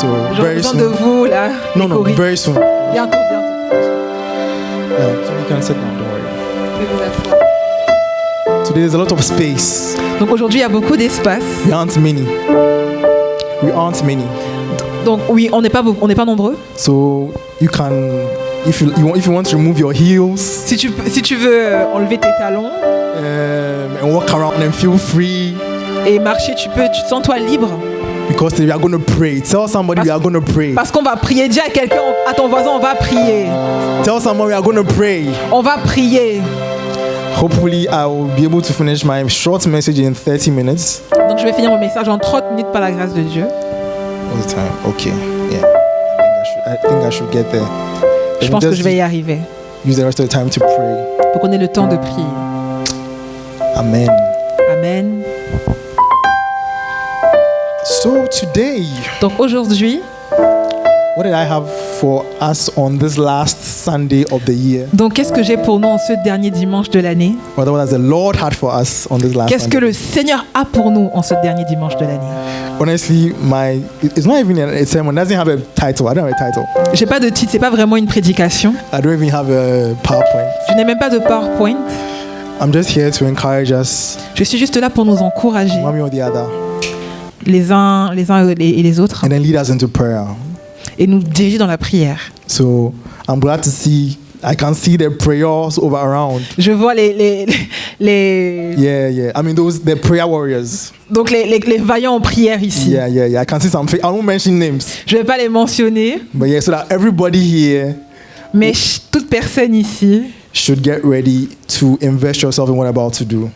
So J'aurais very besoin soon. de vous, là. No, les no, choristes. very soon. Bientôt. So you can sit down. Don't worry. Je vais vous asseoir. Today there's a lot of space. Donc aujourd'hui, il y a beaucoup d'espace. We aren't many. We aren't many. Donc oui, on n'est pas nombreux. So you can, if you want to remove your heels Si tu veux enlever tes talons and walk around and feel free, et marcher, tu te sens toi libre. because we are going to pray. Tell somebody we are going to pray. Parce qu'on va prier. Dis à quelqu'un, à ton voisin, on va prier. Tell someone we are going to pray. On va prier. Hopefully, I will be able to finish my short message in 30 minutes. Donc je vais finir mon message en 30 minutes par la grâce de Dieu. What's the time? Okay. Yeah. I think I should get there. Je pense que je vais y arriver. Use the rest of the time to pray. Pour qu'on ait le temps de prier. Amen. Amen. So today, Donc aujourd'hui, what did I have for us on this last Sunday of the year? donc qu'est-ce que j'ai pour nous en ce dernier dimanche de l'année? What has the Lord had for us on this last Qu'est-ce que Sunday? le Seigneur a pour nous en ce dernier dimanche de l'année? Honestly, it's not even a sermon. It doesn't have a title. I don't have a title. J'ai pas de titre, c'est pas vraiment une prédication. I don't even have a PowerPoint. Je n'ai même pas de PowerPoint. I'm just here to encourage us, Je suis juste là pour nous encourager, one way or the other, les uns et les autres, and then lead us into prayer. et nous diriger dans la prière. So I'm glad to see. I can see the prayers over around. Je vois les Yeah. I mean, the prayer warriors. donc les vaillants en prière ici. Yeah. I can see some. I won't mention names, Je vais pas les mentionner, but yeah, so that everybody here mais toute personne ici should get ready to invest yourself in what you're about to do.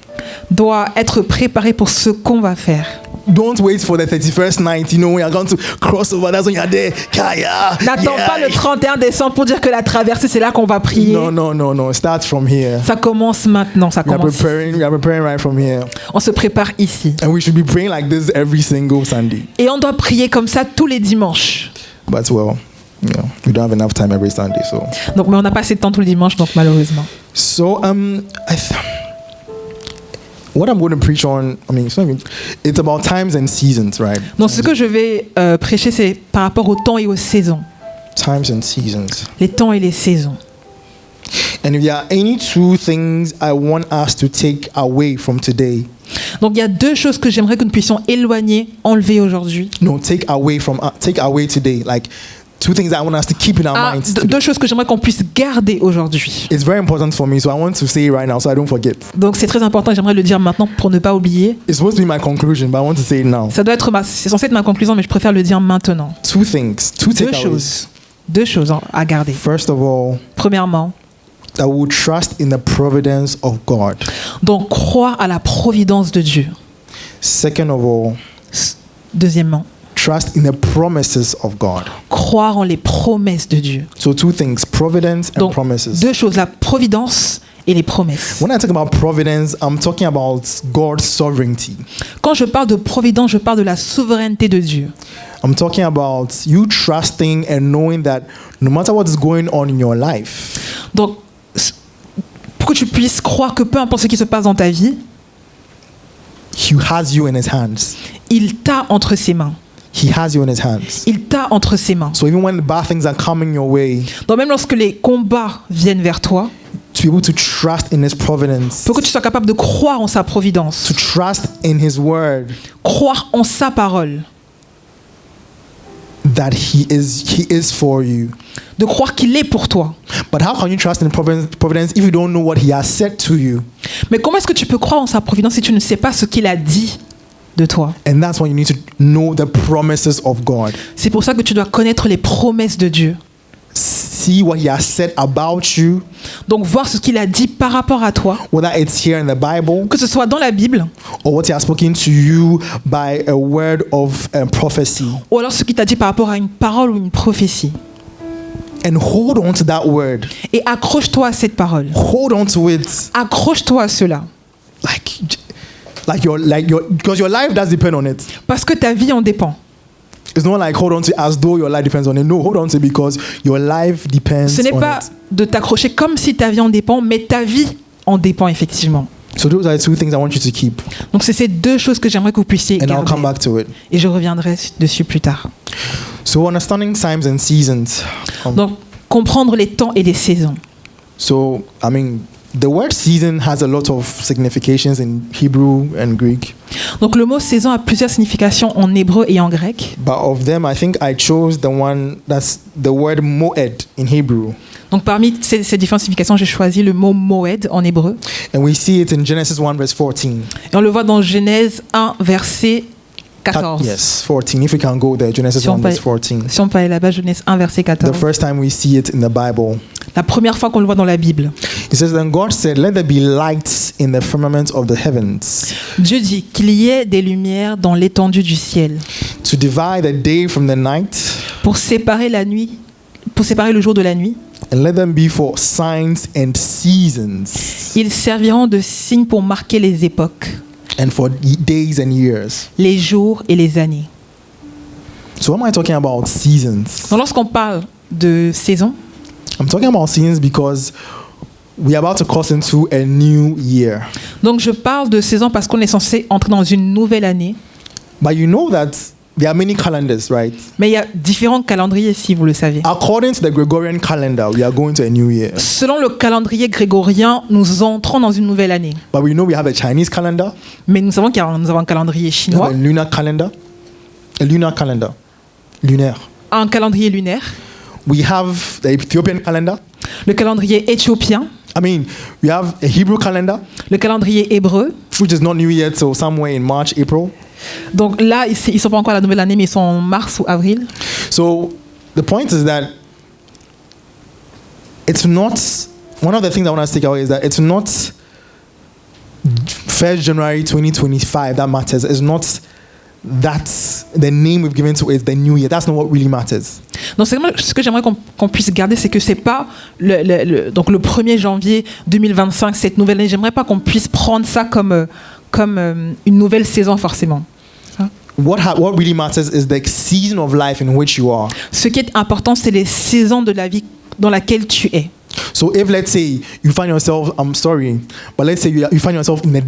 doit être préparée pour ce qu'on va faire. Don't wait for the 31st night, when you're going to cross over. That's when you're there. Kaya. N'attends pas le 31 décembre pour dire que la traversée, c'est là qu'on va prier. No. Start from here. Ça commence maintenant, ça We are commence. preparing right from here. On se prépare ici. And we should be praying like this every single Sunday. Et on doit prier comme ça tous les dimanches. But well, we don't have enough time every Sunday, so. Donc, mais on n'a pas assez de temps tous les dimanches, donc malheureusement. So what I'm going to preach on, it's about times and seasons, right? Donc, ce que je vais prêcher, c'est par rapport au temps et aux saisons. Times and seasons. Les temps et les saisons. And if there are any two things I want us to take away from today, Donc, il y a deux choses que j'aimerais que nous puissions éloigner, enlever aujourd'hui. take away today, like two things I want us to keep in our minds. Deux choses que j'aimerais qu'on puisse garder aujourd'hui. It's very important for me, so I want to say it right now so I don't forget. Donc, c'est très important et j'aimerais le dire maintenant pour ne pas oublier. It's supposed to be my conclusion, but I want to say it now. C'est censé être ma conclusion, mais je préfère le dire maintenant. Two takeaways. Deux choses à garder. First of all, Premièrement, that we will trust in the providence of God. donc croire à la providence de Dieu. Second of all, Deuxièmement, trust in the promises of God. croire en les promesses de Dieu. So two things, providence and Donc, promises. deux choses, la providence et les promesses. When I talk about providence, I'm talking about God's sovereignty. Quand je parle de providence, je parle de la souveraineté de Dieu. I'm talking about you trusting and knowing that no matter what is going on in your life, Donc, pour que tu puisses croire que peu importe ce qui se passe dans ta vie, He has you in His hands. il t'a entre ses mains. He has you in His hands. Il t'a entre ses mains. So even when the bad things are coming your way, Donc même lorsque les combats viennent vers toi, to be able to trust in His providence, pour que tu sois capable de croire en sa providence, to trust in His word, croire en sa parole, that He is for you. de croire qu'il est pour toi. But how can you trust in providence if you don't know what He has said to you? Mais comment est-ce que tu peux croire en sa providence si tu ne sais pas ce qu'il a dit de toi? And that's when you need to know the promises of God. C'est pour ça que tu dois connaître les promesses de Dieu. See what He has said about you, Donc voir ce qu'il a dit par rapport à toi, whether it's here in the Bible que ce soit dans la Bible or what He has spoken to you by a word of prophecy. ou alors ce qu'il t'a dit par rapport à une parole ou une prophétie. And hold on to that word. Et accroche-toi à cette parole. Hold on to it. Accroche-toi à cela. Like your because your life does depend on it. Parce que ta vie en dépend. It's not like hold on to it as though your life depends on it. No, hold on to it because your life depends Ce n'est on pas it. de t'accrocher comme si ta vie en dépend, mais ta vie en dépend effectivement. So those are the two things I want you to keep. Donc c'est ces deux choses que j'aimerais que vous puissiez And I'll come garder. back to it. Et je reviendrai dessus plus tard. So understanding times and seasons. Donc, comprendre les temps et les saisons. So, I mean, the word season has a lot of significations in Hebrew and Greek. Donc, le mot saison a plusieurs significations en hébreu et en grec. But of them, I think I chose the one that's the word moed in Hebrew. Donc, parmi ces différentes significations, j'ai choisi le mot moed en hébreu. And we see it in Genesis 1 verse 14. Et on le voit dans Genèse 1, verset 14. Yes, 14. If we can go there, Genesis Si on 1 verse peut- 14. Si on peut aller là-bas, Genèse 1, verset The 14. first time we see it in the Bible. La première fois qu'on le voit dans la Bible. It says, Then God said, Let there be lights in the firmament of the heavens, Dieu dit qu'il y ait des lumières dans l'étendue du ciel to divide the day from the night, pour séparer la nuit, pour séparer le jour de la nuit. and let them be for signs and seasons, Ils serviront de signes pour marquer les époques, and for days and years. les jours et les années. So, what am I talking about seasons? Donc lorsqu'on parle de saison, I'm talking about seasons because we are about to cross into a new year. donc je parle de saison parce qu'on est censé entrer dans une nouvelle année. But you know that there are many calendars, right? Mais il y a différents calendriers, si vous le savez. According to the Gregorian calendar, we are going to a new year. Selon le calendrier grégorien, nous entrons dans une nouvelle année. But we know we have a Chinese calendar, Mais nous savons nous avons un calendrier we have chinois, a lunar calendar, lunaire. un calendrier lunaire, We have the Ethiopian calendar. le calendrier éthiopien, I mean, we have a Hebrew calendar, le calendrier hébreu. which is not new yet, so somewhere in March, April. Donc là, ils ne sont pas encore à la nouvelle année, mais ils sont en mars ou avril. So the point is that it's not, one of the things I want us to take away is that it's not 1st January 2025 that matters. It's not that the name we've given to it is the new year. That's not what really matters. Donc c'est vraiment ce que j'aimerais qu'on puisse garder, c'est que c'est pas donc le 1er janvier 2025, cette nouvelle année. J'aimerais pas qu'on puisse prendre ça comme une nouvelle saison forcément. What really matters is the season of life in which you are. Ce qui est important, c'est les saisons de la vie dans laquelle tu es. So if, let's say, you find yourself, I'm sorry, but let's say you find yourself in a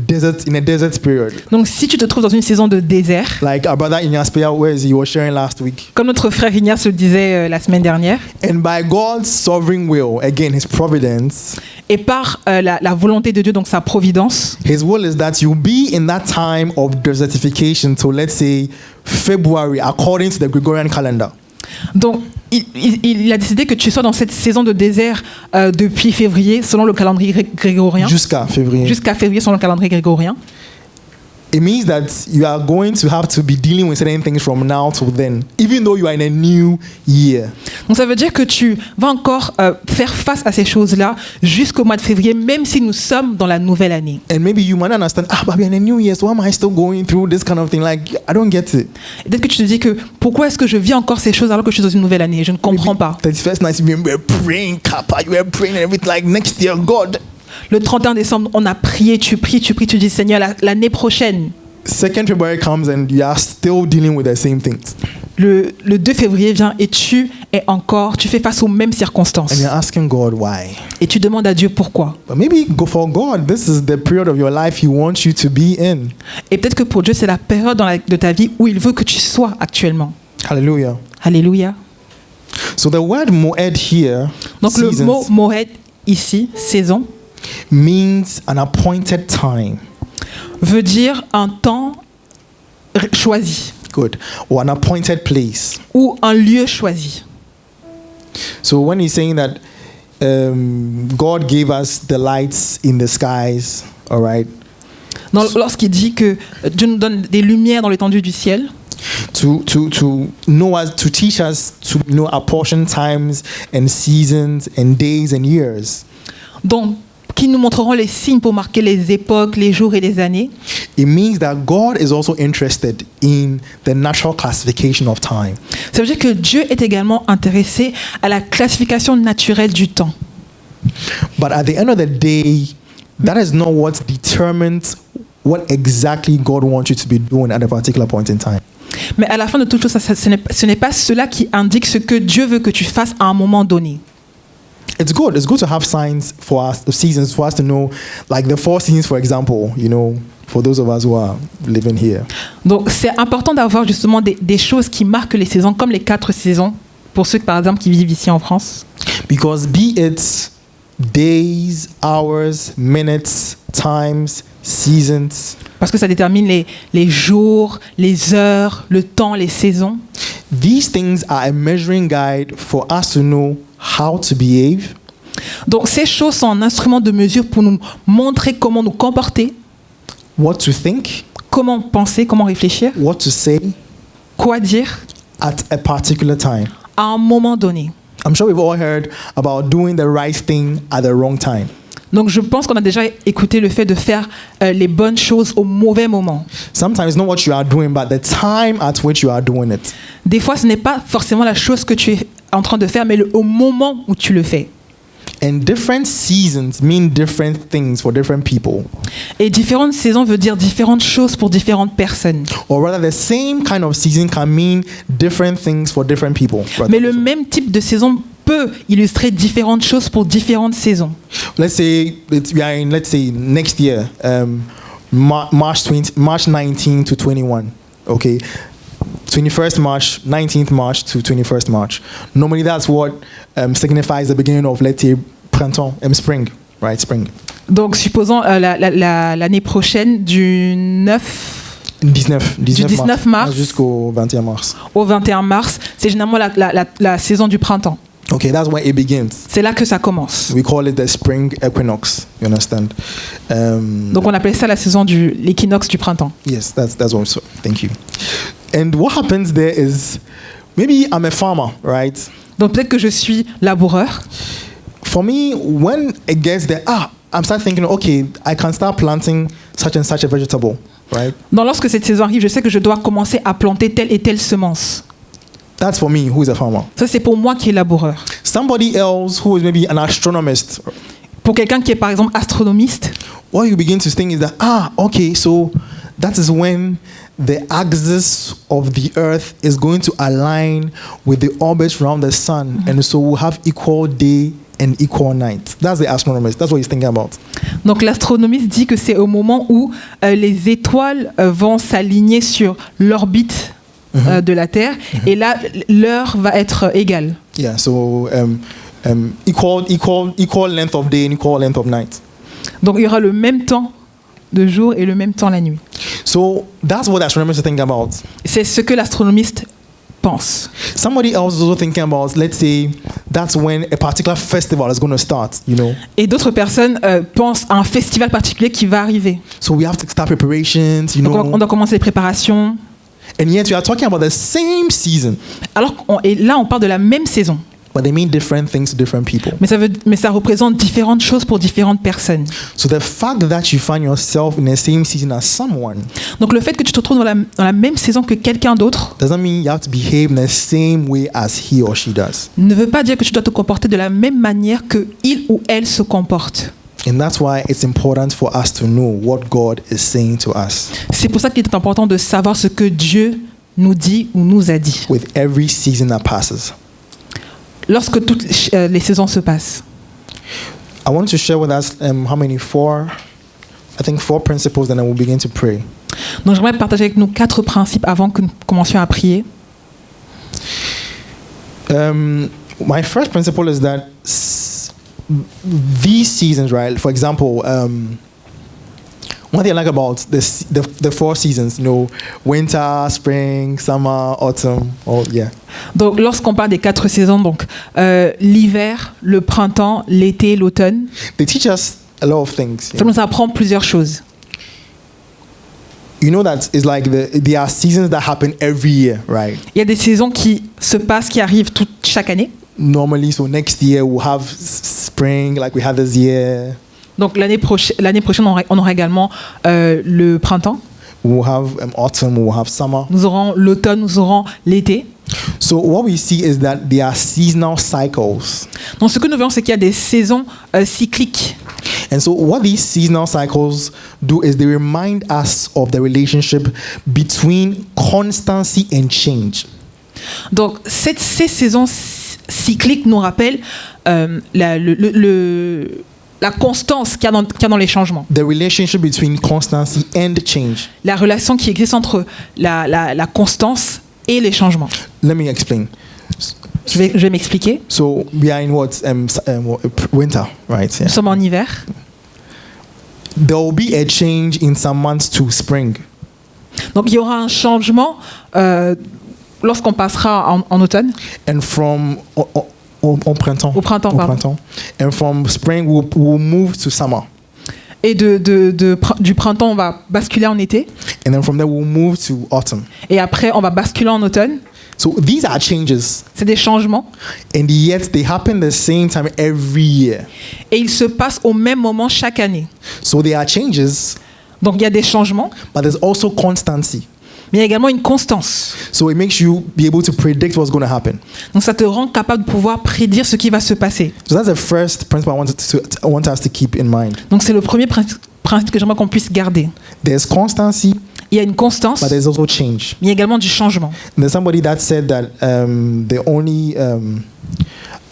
desert period. Donc si tu te trouves dans une saison de désert, Like our brother Ignace Peya, where is he? Was sharing last week. comme notre frère Ignace le disait la semaine dernière, And by God's sovereign will, again, His providence, et par la volonté de Dieu, donc sa providence, His will is that you'll be in that time of desertification. So let's say February, according to the Gregorian calendar. donc il a décidé que tu sois dans cette saison de désert depuis février, selon le calendrier grégorien, Jusqu'à février. jusqu'à février selon le calendrier grégorien. It means that you are going to have to be dealing with certain things from now to then, even though you are in a new year. Donc ça veut dire que tu vas encore faire face à ces choses-là jusqu'au mois de février, même si nous sommes dans la nouvelle année. And maybe you might understand, but we're in a new year, so why am I still going through this kind of thing? Like, I don't get it. Et peut-être que tu te dis que pourquoi est-ce que je vis encore ces choses alors que je suis dans une nouvelle année? Je ne comprends pas. 31st night, you were praying, Kappa, you were praying and everything, like next year, God. Le 31 décembre, on a prié, tu pries, tu dis Seigneur, l'année prochaine. 2nd February comes and you are still dealing with the same things. Le 2 février vient et tu fais face aux mêmes circonstances. And you're asking God why. Et tu demandes à Dieu pourquoi. But maybe for God, this is the period of your life He wants you to be in. Et peut-être que pour Dieu, c'est la période de ta vie où il veut que tu sois actuellement. Hallelujah. Alléluia. So the word moed here, Donc le seasons, mot moed ici, saison, means an appointed time. veut dire un temps choisi Good. Or an appointed place. ou un lieu choisi. So when he's saying that God gave us the lights in the skies, all right, Lorsqu'il dit que Dieu nous donne des lumières dans l'étendue du ciel, to know us, to teach us to apportion times and seasons and days and years. donc qui nous montreront les signes pour marquer les époques, les jours et les années. It means that God is also interested in the natural classification of time. Ça veut dire que Dieu est également intéressé à la classification naturelle du temps. But at the end of the day, that is not what determines what exactly God wants you to be doing at a particular point in time. Mais à la fin de toute chose, ce n'est pas cela qui indique ce que Dieu veut que tu fasses à un moment donné. It's good. It's good to have signs for us, seasons for us to know, like the 4 seasons, for example. For those of us who are living here. Donc c'est important d'avoir justement des choses qui marquent les saisons, comme les 4 saisons, pour ceux par exemple qui vivent ici en France. Because be it days, hours, minutes, times, seasons. Parce que ça détermine les jours, les heures, le temps, les saisons. These things are a measuring guide for us to know how to behave. Donc ces choses sont un instrument de mesure pour nous montrer comment nous comporter, What to think, comment penser, comment réfléchir, what to say quoi dire at a particular time. à un moment donné. I'm sure we've all heard about doing the right thing at the wrong time. Donc je pense qu'on a déjà écouté le fait de faire les bonnes choses au mauvais moment. Sometimes not what you are doing, but the time at which you are doing it. Des fois, ce n'est pas forcément la chose que tu es en train de faire, mais au moment où tu le fais. And different seasons mean different things for different people. Et différentes saisons veut dire différentes choses pour différentes personnes. Or rather, the same kind of season can mean different things for different people. Mais le même type de saison peut illustrer différentes choses pour différentes saisons. Let's say we are in, let's say, next year, March 19 to 21. Okay, 21st March, 19th March to 21st March. Normally, that's what signifies the beginning of, let's say, printemps, spring, right? Spring. Donc, supposons l'année prochaine du 19 mars jusqu'au 21 mars. Au 21 mars, c'est généralement la saison du printemps. Okay, that's when it begins. C'est là que ça commence. We call it the spring equinox. You understand? Donc, on appelle ça la saison l'équinoxe du printemps. Yes, that's what. Thank you. And what happens there is, maybe I'm a farmer, right? Donc, peut-être que je suis laboureur. For me, when it gets there, I'm start thinking, okay, I can start planting such and such a vegetable, right? Donc, lorsque cette saison arrive, je sais que je dois commencer à planter telle et telle semence. That's for me, who is a farmer. Ça, c'est pour moi qui est laboureur. Somebody else who is maybe an astronomist. Pour quelqu'un qui est, par exemple, astronomiste, what you begin to think is that, okay, so that is when the axis of the earth is going to align with the orbit around the sun. And so we'll have equal day and equal night. That's the astronomist. That's what he's thinking about. Donc l'astronomiste dit que c'est au moment où les étoiles vont s'aligner sur l'orbite de la Terre, et là l'heure va être égale. Yeah, so equal length of day and equal length of night. Donc il y aura le même temps de jour et le même temps la nuit. So that's what the astronomist is thinking about. C'est ce que l'astronomiste pense. Somebody else is also thinking about, let's say, that's when a particular festival is going to start, Et d'autres personnes pensent à un festival particulier qui va arriver. So we have to start preparations, Donc on doit commencer les préparations. And yet we are talking about the same season. Alors et là on parle de la même saison. But they mean different things to different people. Mais ça représente différentes choses pour différentes personnes. So the fact that you find yourself in the same season as someone. Donc le fait que tu te retrouves dans la même saison que quelqu'un d'autre doesn't mean you have to behave in the same way as he or she does. Ne veut pas dire que tu dois te comporter de la même manière que il ou elle se comporte. And that's why it's important for us to know what God is saying to us. C'est pour ça qu'il est important de savoir ce que Dieu nous dit ou nous a dit. With every season that passes. Lorsque toutes les saisons se passent. I want to share with us four principles, and then we'll begin to pray. Donc j'aimerais partager avec nous 4 principes avant que nous commencions à prier. My first principle is that these seasons, right? For example, one thing I like about the 4 seasons, winter, spring, summer, autumn, Donc lorsqu'on parle des 4 saisons, donc l'hiver, le printemps, l'été, l'automne. They teach us a lot of things. Ça nous apprend plusieurs choses. You know that it's like there are seasons that happen every year, right? Il y a des saisons qui se passent, qui arrivent chaque année. Normally, so next year we'll have spring like we had this year. Donc l'année prochaine, on aura également le printemps. We'll have autumn, we'll have summer. Nous aurons l'automne, nous aurons l'été. So what we see is that there are seasonal cycles. Donc ce que nous voyons, c'est qu'il y a des saisons cycliques. And so what these seasonal cycles do is they remind us of the relationship between constancy and change. Donc ces saisons cyclique nous rappelle la constance qu'il y a dans les changements. The relationship between constancy and change. La relation qui existe entre la constance et les changements. Let me explain. Je vais m'expliquer. So we are in winter, right? Yeah. Nous sommes en hiver. There will be a change in some months to spring. Donc il y aura un changement lorsqu'on passera en automne. And from au printemps. Au printemps, pardon. And from spring we'll move to summer. Et du printemps, on va basculer en été. And then from there we'll move to autumn. Et après, on va basculer en automne. So these are changes. C'est des changements. And yet they happen the same time every year. Et ils se passent au même moment chaque année. So there are changes. Donc il y a des changements. But there's also constancy. Mais il y a également une constance. So it makes you be able to predict what's going to happen. Donc ça te rend capable de pouvoir prédire ce qui va se passer. So that's the first principle I want us to keep in mind. Donc c'est le premier principe que j'aimerais qu'on puisse garder. There's constancy. Il y a une constance. But there's also change. Mais il y a également du changement. And there's somebody that said that the only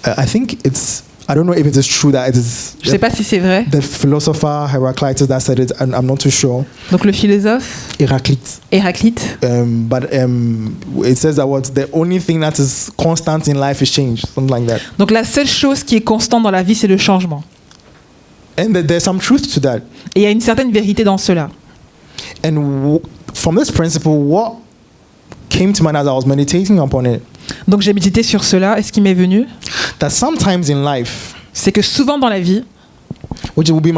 I think it's I don't know if it is true that it is. Je sais pas si c'est vrai. The philosopher Heraclitus that said it, and I'm not too sure. Donc le philosophe Héraclite. But it says that what the only thing that is constant in life is change, something like that. Donc la seule chose qui est constante dans la vie, c'est le changement. And there's some truth to that. Et il y a une certaine vérité dans cela. And from this principle, what came to mind as I was meditating upon it. Donc j'ai médité sur cela et ce qui m'est venu, That sometimes in life, c'est que souvent dans la vie, which will be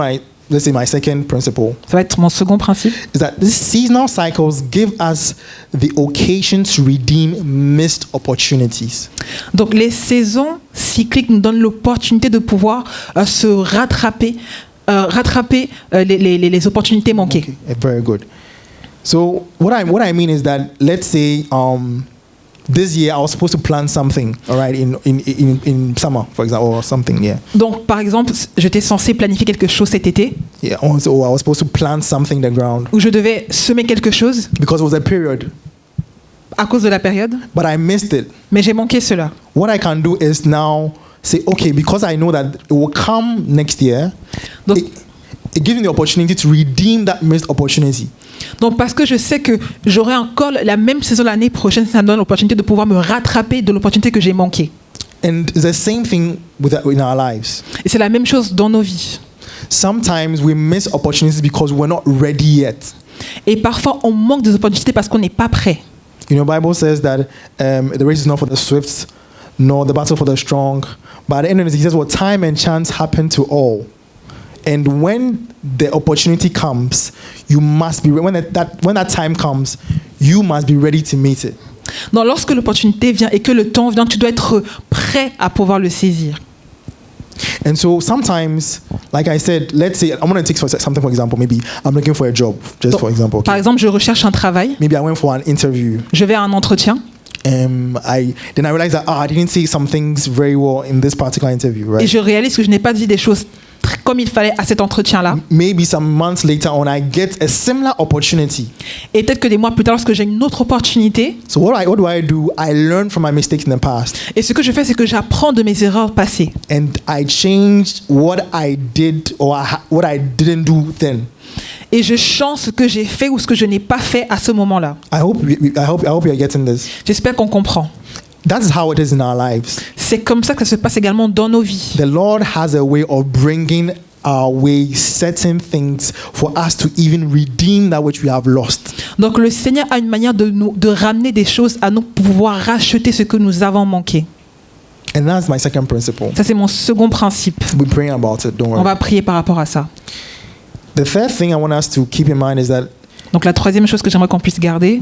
let's say my second principle, ça va être mon second principe, is that these seasonal cycles give us the occasion to redeem missed opportunities. donc les saisons cycliques nous donnent l'opportunité de pouvoir se rattraper les opportunités manquées. Okay, very good. So what I mean is that let's say this year I was supposed to plant something, all right, in summer, for example, or something, yeah. Donc par exemple, j'étais censé planifier quelque chose cet été, Yeah, so I was supposed to plant something in the ground où je devais semer quelque chose because it was a period, à cause de la période, but I missed it. mais j'ai manqué cela. What I can do is now say, okay, because I know that it will come next year, Donc, it gives me the opportunity to redeem that missed opportunity. Donc parce que je sais que j'aurai encore la même saison l'année prochaine, ça me donne l'opportunité de pouvoir me rattraper de l'opportunité que j'ai manquée. And it's the same thing in our lives. Et c'est la même chose dans nos vies. Sometimes we miss opportunities because we're not ready yet. Et parfois on manque des opportunités parce qu'on n'est pas prêt. You know, the Bible says that the race is not for the swift, nor the battle for the strong. But at the end of the day, he says, well, time and chance happen to all. And when the opportunity comes, you must be when that time comes, you must be ready to meet it. Donc lorsque l'opportunité vient et que le temps vient, tu dois être prêt à pouvoir le saisir. And so sometimes, like I said, let's say I'm going to take something for example. Maybe I'm looking for a job, just Donc, for example. Okay. Par exemple, je recherche un travail. Maybe I went for an interview. Je vais à un entretien. Then I realized that I didn't say some things very well in this particular interview, right? Et je réalise que je n'ai pas dit des choses comme il fallait à cet entretien-là. Maybe some months later on, I get a similar opportunity. Et peut-être que des mois plus tard, lorsque j'ai une autre opportunité. So what do I do? I learn from my mistakes in the past. Et ce que je fais, c'est que j'apprends de mes erreurs passées. And I changed what I did or what I didn't do then. Et je change ce que j'ai fait ou ce que je n'ai pas fait à ce moment-là. I hope you're getting this. J'espère qu'on comprend. That's how it is in our lives. C'est comme ça que ça se passe également dans nos vies. The Lord has a way of bringing our way certain things for us to even redeem that which we have lost. Donc le Seigneur a une manière de ramener des choses à nous pour pouvoir racheter ce que nous avons manqué. And that's my second principle. Ça c'est mon second principe. We're praying about it, don't worry. On va prier par rapport à ça. The third thing I want us to keep in mind is that, donc la troisième chose que j'aimerais qu'on puisse garder,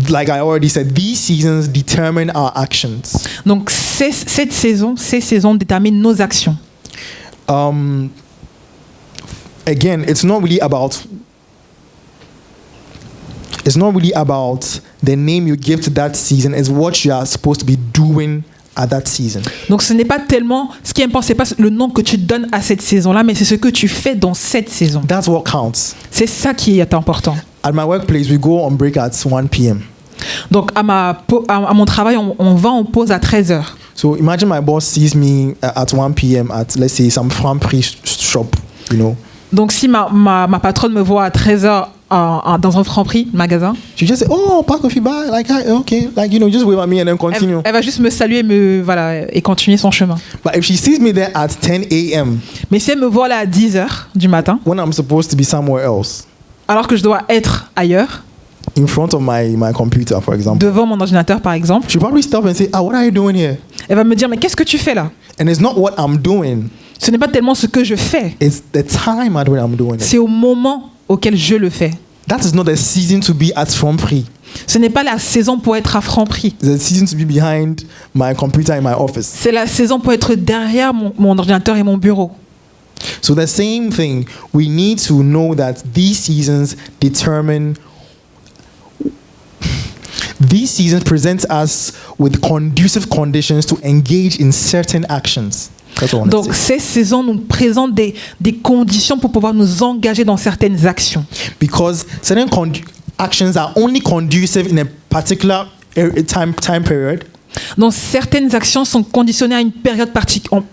like I already said, these seasons determine our actions. Donc ces saisons déterminent nos actions. Again, it's not really about the name you give to that season. It's what you are supposed to be doing at that season. Donc ce n'est pas tellement ce qui est important, c'est pas le nom que tu donnes à cette saison-là, mais c'est ce que tu fais dans cette saison. That's what counts. C'est ça qui est important. At my workplace, we go on break at 1 p.m. Donc à mon travail, on va en pause à 13h. So imagine my boss sees me at 1 p.m. at, let's say, some Franprix shop, you know. Donc si ma patronne me voit à 13h dans un Franprix magasin, She just say, oh, pack coffee bye, like, hi, okay, like, you know, just wave at me and then continue. elle va juste me saluer et continuer son chemin. But if she sees me there at 10 a.m., Mais si elle me voit là à 10h du matin, when I'm supposed to be somewhere else, alors que je dois être ailleurs, in front of my computer, for example, devant mon ordinateur par exemple, she'll probably stop and say, what are you doing here? elle va me dire mais qu'est-ce que tu fais là? And it's not what I'm doing, Ce n'est pas tellement ce que je fais, it's the time at when I'm doing it. c'est au moment auquel je le fais. That is not the season to be at Franprix. Ce n'est pas la saison pour être à Franprix. It's the season to be behind my computer in my office. C'est la saison pour être derrière mon ordinateur et mon bureau. So the same thing, we need to know that these seasons present us with conducive conditions to engage in certain actions. That's all I want to Donc say. ces saisons nous présentent des conditions pour pouvoir nous engager dans certaines actions. Because certain actions are only conducive in a particular time period, Donc certaines actions sont conditionnées à une période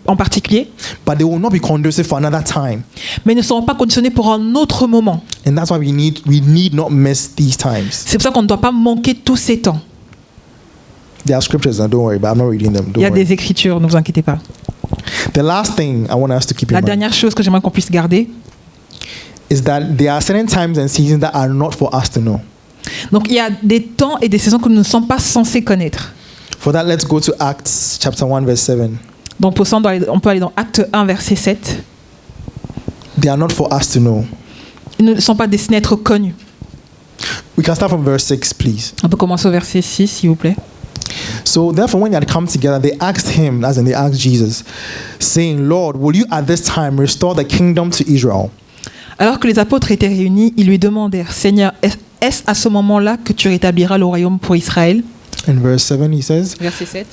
en particulier, but they will not be conducive for another time. mais ne seront pas conditionnées pour un autre moment. And that's why we need not miss these times. C'est pour ça qu'on ne doit pas manquer tous ces temps. There are scriptures, don't worry, but I'm not reading them. Il y a Don't worry. des écritures, ne vous inquiétez pas. The last thing I want us to keep in La mind dernière chose que j'aimerais qu'on puisse garder, is that there are certain times and seasons that are not for us to know. donc il y a des temps et des saisons que nous ne sommes pas censés connaître. For that, let's go to Acts chapter 1, verse 7. Donc pour ça, on peut aller dans Acte 1, verset 7. They are not for us to know. Ils ne sont pas destinés à être connus. We can start from verse 6, please. On peut commencer au verset 6, s'il vous plaît. So therefore, when they had come together, they asked him, as in they asked Jesus, saying, Lord, will you at this time restore the kingdom to Israel? Alors que les apôtres étaient réunis, ils lui demandèrent, Seigneur, est-ce à ce moment-là que tu rétabliras le royaume pour Israël? In verse 7, he says, Verset 7.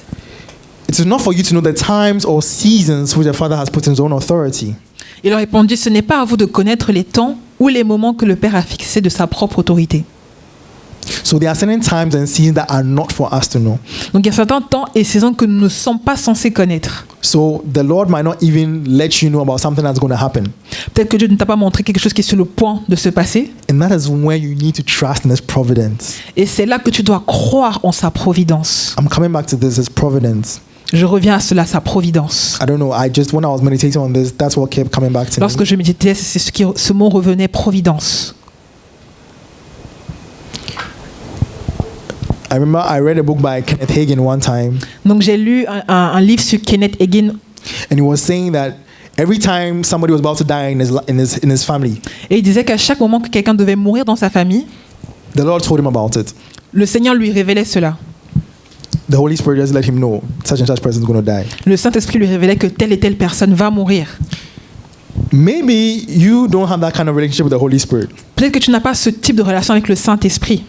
it is not for you to know the times or seasons which the Father has put in his own authority. Il leur répondit, ce n'est pas à vous de connaître les temps ou les moments que le Père a fixés de sa propre autorité. So there are certain times and seasons that are not for us to know. Donc il y a certains temps et saisons que nous ne sommes pas censés connaître. So the Lord might not even let you know about something that's going to happen. Peut-être que Dieu ne t'a pas montré quelque chose qui est sur le point de se passer. And that is where you need to trust in his providence. Et c'est là que tu dois croire en sa providence. I'm coming back to this, his providence. Je reviens à cela, sa providence. I don't know, when I was meditating on this, that's what kept coming back to Lorsque me. je méditais, c'est ce mot revenait, providence. I remember I read a book by Kenneth Hagin one time, Donc j'ai lu un livre sur Kenneth Hagin and he was saying that every time somebody was about to die in his family, et il disait qu'à chaque moment que quelqu'un devait mourir dans sa famille, the Lord told him about it. le Seigneur lui révélait cela. The Holy Spirit just let him know such and such person is going to die. Le Saint-Esprit lui révélait que telle et telle personne va mourir. Maybe you don't have that kind of relationship with the Holy Spirit. Peut-être que tu n'as pas ce type de relation avec le Saint-Esprit.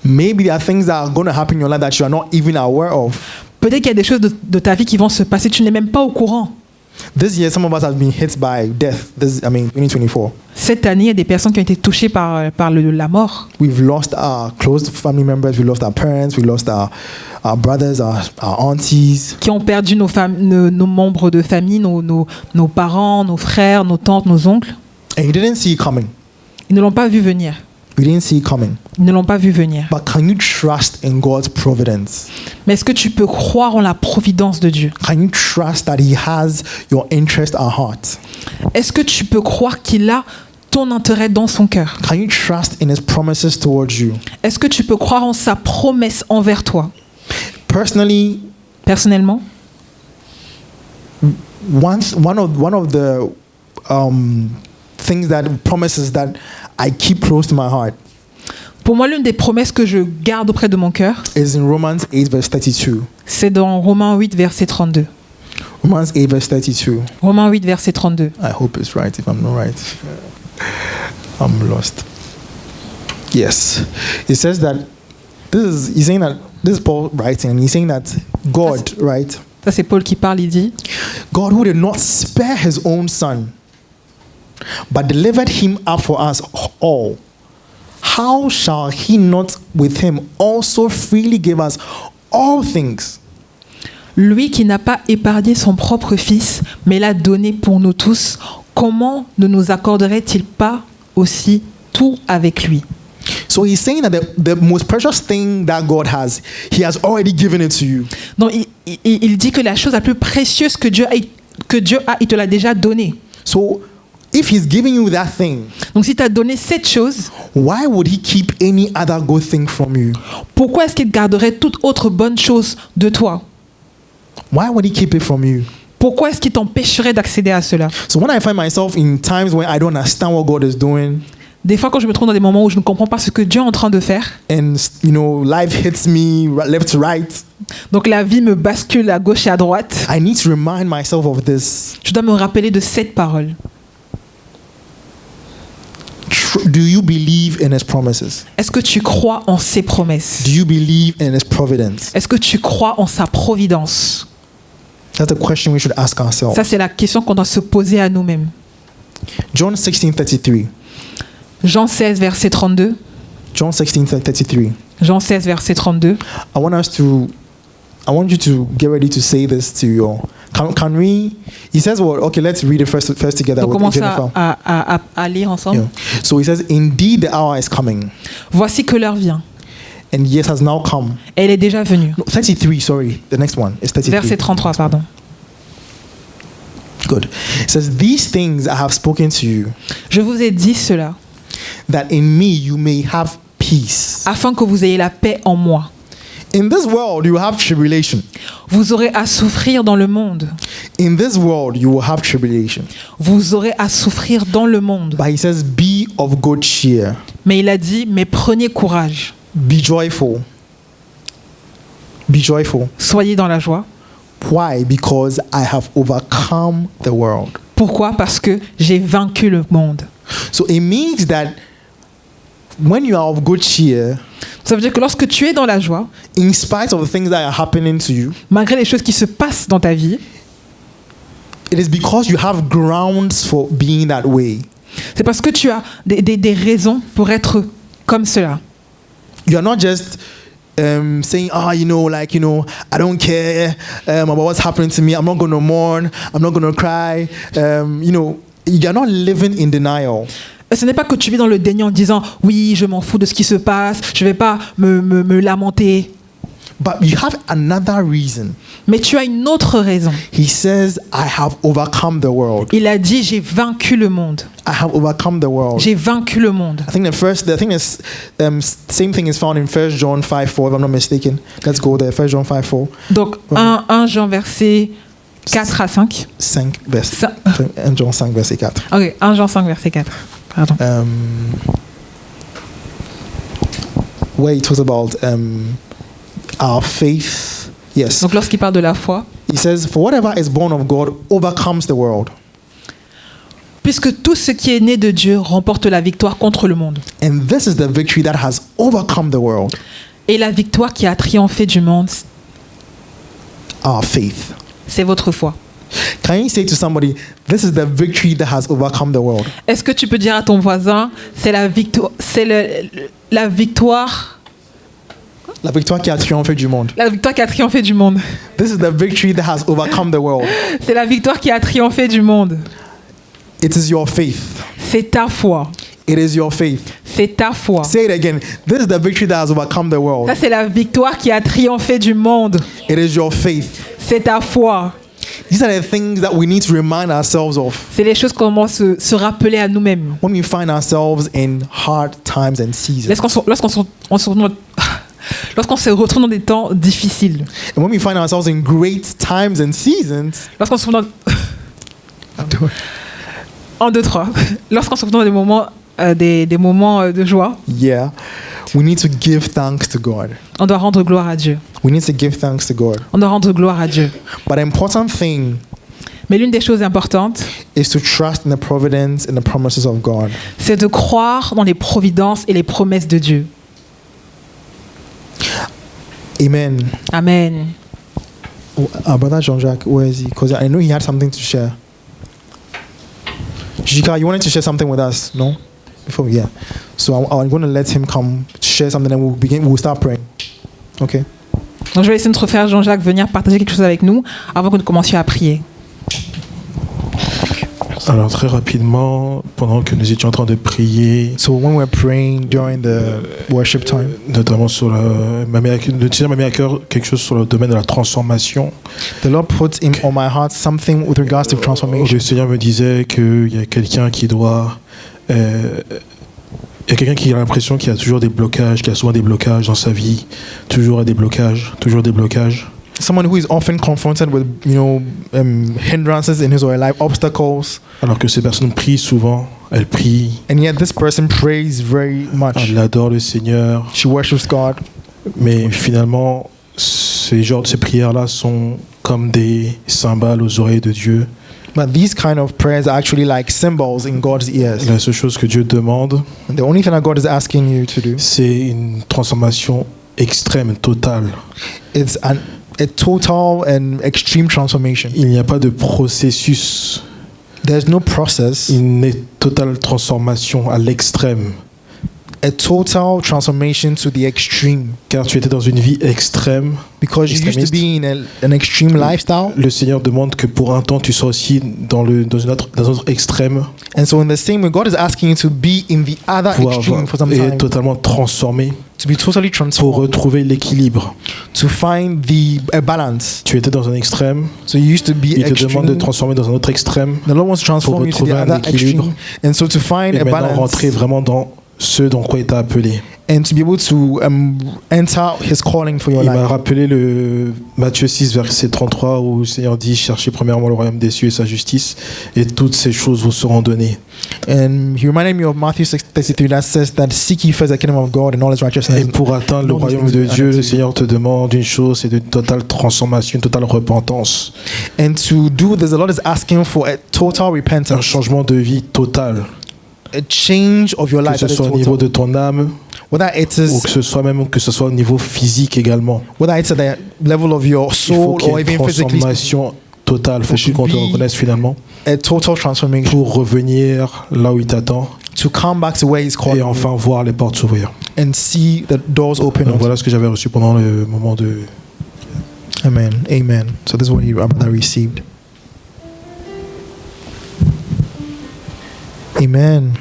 Maybe there are things that are going to happen in your life that you are not even aware of. Peut-être qu'il y a des choses de ta vie qui vont se passer, tu n'es même pas au courant. This year, some of us have been hit by death. 2024. Cette année, il y a des personnes qui ont été touchées par la mort. We've lost our close family members. We lost our parents. We lost our brothers, our aunties. Qui ont perdu nos membres de famille, nos parents, nos frères, nos tantes, nos oncles. And you didn't see it coming. Ils ne l'ont pas vu venir. You didn't see it coming. Ils ne l'ont pas vu venir. But can you trust in God's providence? Mais est-ce que tu peux croire en la providence de Dieu? Can you trust that He has your interest at heart? Est-ce que tu peux croire qu'il a ton intérêt dans son cœur? Can you trust in His promises towards you? Est-ce que tu peux croire en sa promesse envers toi? Personally, Personnellement, one of the things that promises that I keep close to my heart pour moi, l'une des promesses que je garde auprès de mon cœur, is in Romans 8 verse 32. c'est dans Romains 8, verset 32. Romans 8 verse 32. Romains 8, verset 32. I hope it's right. If I'm not right, I'm lost. Yes. It says that this is Paul writing, and he's saying that God, right? Ça, c'est Paul qui parle, il dit, God who did not spare his own son, but delivered him up for us all, how shall he not with him also freely give us all things? Lui qui n'a pas épargné son propre Fils, mais l'a donné pour nous tous, comment ne nous accorderait-il pas aussi tout avec lui? So he's saying that the most precious thing that God has, he has already given it to you. Donc il dit que la chose la plus précieuse que Dieu a, il te l'a déjà donnée. So if he's giving you that thing, Donc si tu as donné cette chose, why would he keep any other good thing from you? pourquoi est-ce qu'il garderait toute autre bonne chose de toi? Why would he keep it from you? Pourquoi est-ce qu'il t'empêcherait d'accéder à cela? So when I find myself in times when I don't understand what God is doing, Des fois, quand je me trouve dans des moments où je ne comprends pas ce que Dieu est en train de faire, and life hits me left to right, donc la vie me bascule à gauche et à droite, I need to remind myself of this. je dois me rappeler de cette parole. Do you believe in his promises? Est-ce que tu crois en ses promesses? Do you believe in his providence? Est-ce que tu crois en sa providence? That's a question we should ask ourselves. Ça, c'est la question qu'on doit se poser à nous-mêmes. John 16:33. Jean 16, verset 32. John 16:33. Jean 16, verset 32. I want you to get ready to say this to your. Can we? He says, "Well, okay, let's read it first together Donc, with commence Jennifer." à lire ensemble. Yeah. So he says, "Indeed, the hour is coming, Voici que l'heure vient. and yes, has now come." Elle est déjà venue. No, 33. Sorry, the next one is 33. Verset 33, pardon. Good. It says, "These things I have spoken to you, Je vous ai dit cela, that in me you may have peace. afin que vous ayez la paix en moi. In this world you will have tribulation. Vous aurez à souffrir dans le monde. In this world you will have tribulation." Vous aurez à souffrir dans le monde. But he says, "Be of good cheer. Mais il a dit, mais prenez courage. Be joyful. Be joyful." Soyez dans la joie. Why? Because I have overcome the world. Pourquoi? Parce que j'ai vaincu le monde. So it means that when you are of good cheer, Ça veut dire que lorsque tu es dans la joie, in spite of the things that are happening to you, malgré les choses qui se passent dans ta vie, it is because you have grounds for being that way. c'est parce que tu as des raisons pour être comme cela. You are not just saying, I don't care about what's happening to me. I'm not going to mourn. I'm not going to cry. You are not living in denial. Ce n'est pas que tu vis dans le déni en disant « Oui, je m'en fous de ce qui se passe, je ne vais pas me lamenter. But you have another reason. » Mais tu as une autre raison. He says, I have overcome the world. Il a dit « J'ai vaincu le monde. I have overcome the world. J'ai vaincu le monde. » I think same thing is found in 1 John 5:4, if I'm not mistaken. Let's go there. 1 John 5:4. Donc 1 Jean verset 4 à 5. 5 verset. 1 Jean 5 verset 4. Ok, 1 Jean 5 verset 4. Pardon. Where he talks about our faith. Yes. Donc lorsqu'il parle de la foi, He says, "For whatever is born of God overcomes the world." puisque tout ce qui est né de Dieu remporte la victoire contre le monde. And this is the victory that has overcome the world. Et la victoire qui a triomphé du monde, Our faith. c'est votre foi. Can you say to somebody, this is the victory that has overcome the world? Est-ce que tu peux dire à ton voisin, c'est la victoire, la victoire La victoire qui a triomphé du monde. qui a triomphé du monde. This is the victory that has overcome the world. C'est la victoire qui a triomphé du monde. It is your faith. C'est ta foi. It is your faith. C'est ta foi. Say it again. This is the victory that has overcome the world. Ça, c'est la victoire qui a triomphé du monde. It is your faith. C'est ta foi. These are the things that we need to remind ourselves of C'est les choses qu'on doit se rappeler à nous-mêmes. when we find ourselves in hard times and seasons. Lorsqu'on se retrouve dans des temps difficiles. And when we find ourselves in great times and seasons. Lorsqu'on se retrouve dans... 1, 2, 3. Lorsqu'on se retrouve dans des moments de joie, Yeah. We need to give thanks to God. on doit rendre gloire à Dieu. We need to give thanks to God. On doit rendre gloire à Dieu. But the important thing Mais l'une des choses importantes, is to trust in the providence and the promises of God. c'est de croire dans les providences et les promesses de Dieu. Amen. Amen. Our brother Jean-Jacques, where is he? Because I know he had something to share. Jika, you wanted to share something with us, no? Before, yeah. So I'm going to let him come share something, and we'll start praying. Okay. Donc je vais laisser notre frère Jean-Jacques venir partager quelque chose avec nous avant que nous commencions à prier. Alors très rapidement, pendant que nous étions en train de prier, So when we're praying during the worship time, notamment sur le Seigneur m'a mis à cœur quelque chose sur le domaine de la transformation. the Lord put on my heart something with regards to transformation. Le Seigneur me disait qu'il y a quelqu'un qui doit... il y a quelqu'un qui a l'impression qu'il y a toujours des blocages, qu'il y a souvent des blocages dans sa vie, toujours des blocages. Someone who is often confronted with, hindrances in his or her life, obstacles, Alors que ces personnes prient souvent, elles prient, and yet this person prays very much. elles adorent le Seigneur, She worships God, mais finalement, ces prières-là sont comme des cymbales aux oreilles de Dieu. but these kind of prayers are actually like cymbals in God's ears. La seule chose que Dieu demande, And the only thing that God is asking you to do, c'est une transformation extrême, totale. it's a total and extreme transformation. Il n'y a pas de processus, There's no process, une totale transformation à l'extrême. a total transformation to the extreme. Car tu étais dans une vie extrême. Because you used to be in an extreme lifestyle. Le Seigneur demande que pour un temps, tu sois aussi dans un autre extrême. And so in the same way, God is asking you to be in the other Pour extreme for some et time. être totalement transformé, To be totally pour transformed. retrouver l'équilibre. To find a balance. Tu étais dans un extrême, So you used to be il te demande de extreme. transformer dans un autre extrême, The Lord wants to transform you to the retrouver un other équilibre. extreme. And so to find et a maintenant balance rentrer vraiment dans ce dans quoi il t'a appelé. and to be able to enter His calling for your Il m'a life. rappelé le Matthieu 6, verset 33, où le Seigneur dit « Cherchez premièrement le royaume des cieux et sa justice, et toutes ces choses vous seront données. And He reminded me of Matthew 6:33 that says that seek ye first the kingdom of God and all His » righteousness. Et pour atteindre le royaume de Dieu, le Seigneur te demande une chose, c'est de totale transformation, une totale repentance. And to do this, the Lord is asking for a total Un repentance, changement de vie total, a change of your que life. ce that is soit au niveau total. de ton âme, Whether it ou is, que ce soit au niveau physique également. whether it's at the level of your Il faut soul qu'il y or ait une even physically, transformation totale, il faut should qu'on te be reconnaisse finalement, a total transformation pour revenir là où il t'attend, to come back to where He's calling et you enfin voir les portes s'ouvrir. and see the doors open. Donc voilà ce que j'avais reçu pendant le moment de... Amen. Amen. So this is what our brother received. Amen.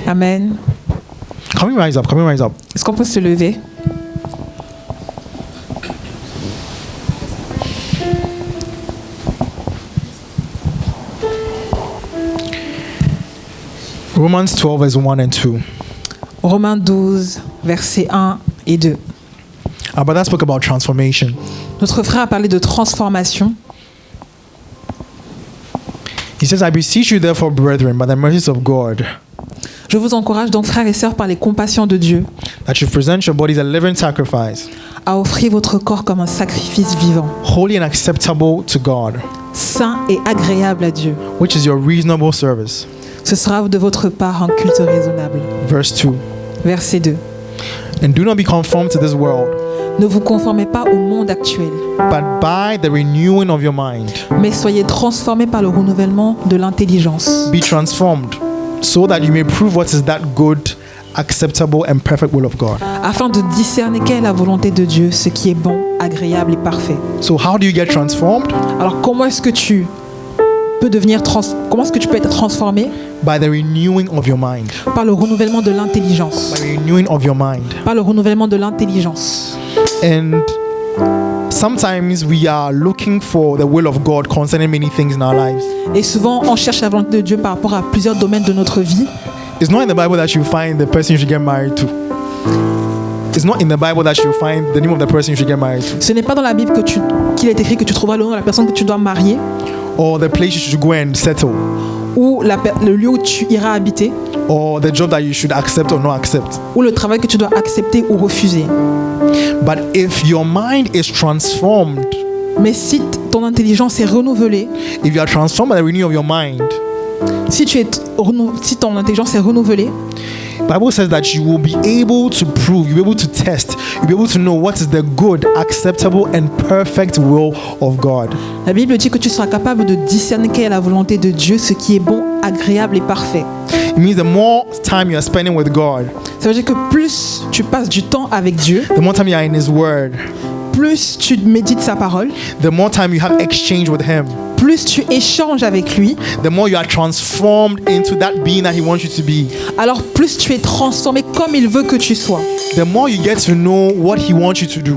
Amen. Can we rise up? Can we rise up? Est-ce qu'on peut se lever? Romans 12 verse 1 and 2. Romains 12, versets 1 et 2. Our brother spoke about transformation. Notre frère a parlé de transformation. He says, I beseech you therefore, brethren, by the mercies of God, Je vous encourage donc, frères et sœurs, par les compassions de Dieu, that you present your bodies a living sacrifice, à offrir votre corps comme un sacrifice vivant, holy and acceptable to God, saint et agréable à Dieu. which is your reasonable service. Ce sera de votre part un culte raisonnable. Verse 2. Verset 2. And do not be conformed to this world, Ne vous conformez pas au monde actuel, but by the renewing of your mind, mais soyez transformés par le renouvellement de l'intelligence, be transformed, so that you may prove what is that good, acceptable, and perfect will of God. afin de discerner quelle est la volonté de Dieu, ce qui est bon, agréable et parfait. So how do you get transformed? Alors comment est-ce que tu peux être transformé? By the renewing of your mind. Par le renouvellement de l'intelligence. By the renewing of your mind. Par le renouvellement de l'intelligence. And sometimes we are looking for the will of God concerning many things in our lives. Et souvent, on cherche la volonté de Dieu par rapport à plusieurs domaines de notre vie. It's not in the Bible that you find the person you should get married to. It's not in the Bible that you find the name of the person you should get married to. Ce n'est pas dans la Bible qu'il est écrit que tu trouveras le nom de la personne que tu dois marier, Or the place you should go and settle. ou le lieu où tu iras habiter, Or the job that you should accept or not accept. ou le travail que tu dois accepter ou refuser. But if your mind is transformed, Mais si ton intelligence est renouvelée, if you are transformed by the renewing of your mind, si ton intelligence est renouvelée, Bible says that you will be able to prove, you'll be able to test, you'll be able to know what is the good, acceptable, and perfect will of God. la Bible dit que tu seras capable de discerner quelle est la volonté de Dieu, ce qui est bon, agréable et parfait. It means the more time you are spending with God, Ça veut dire que plus tu passes du temps avec Dieu, the more time you are in His Word, plus tu médites sa parole, the more time you have exchange with him, plus tu échanges avec lui, the more you are transformed into that being that he wants you to be. alors plus tu es transformé comme il veut que tu sois. The more you get to know what he wants you to do.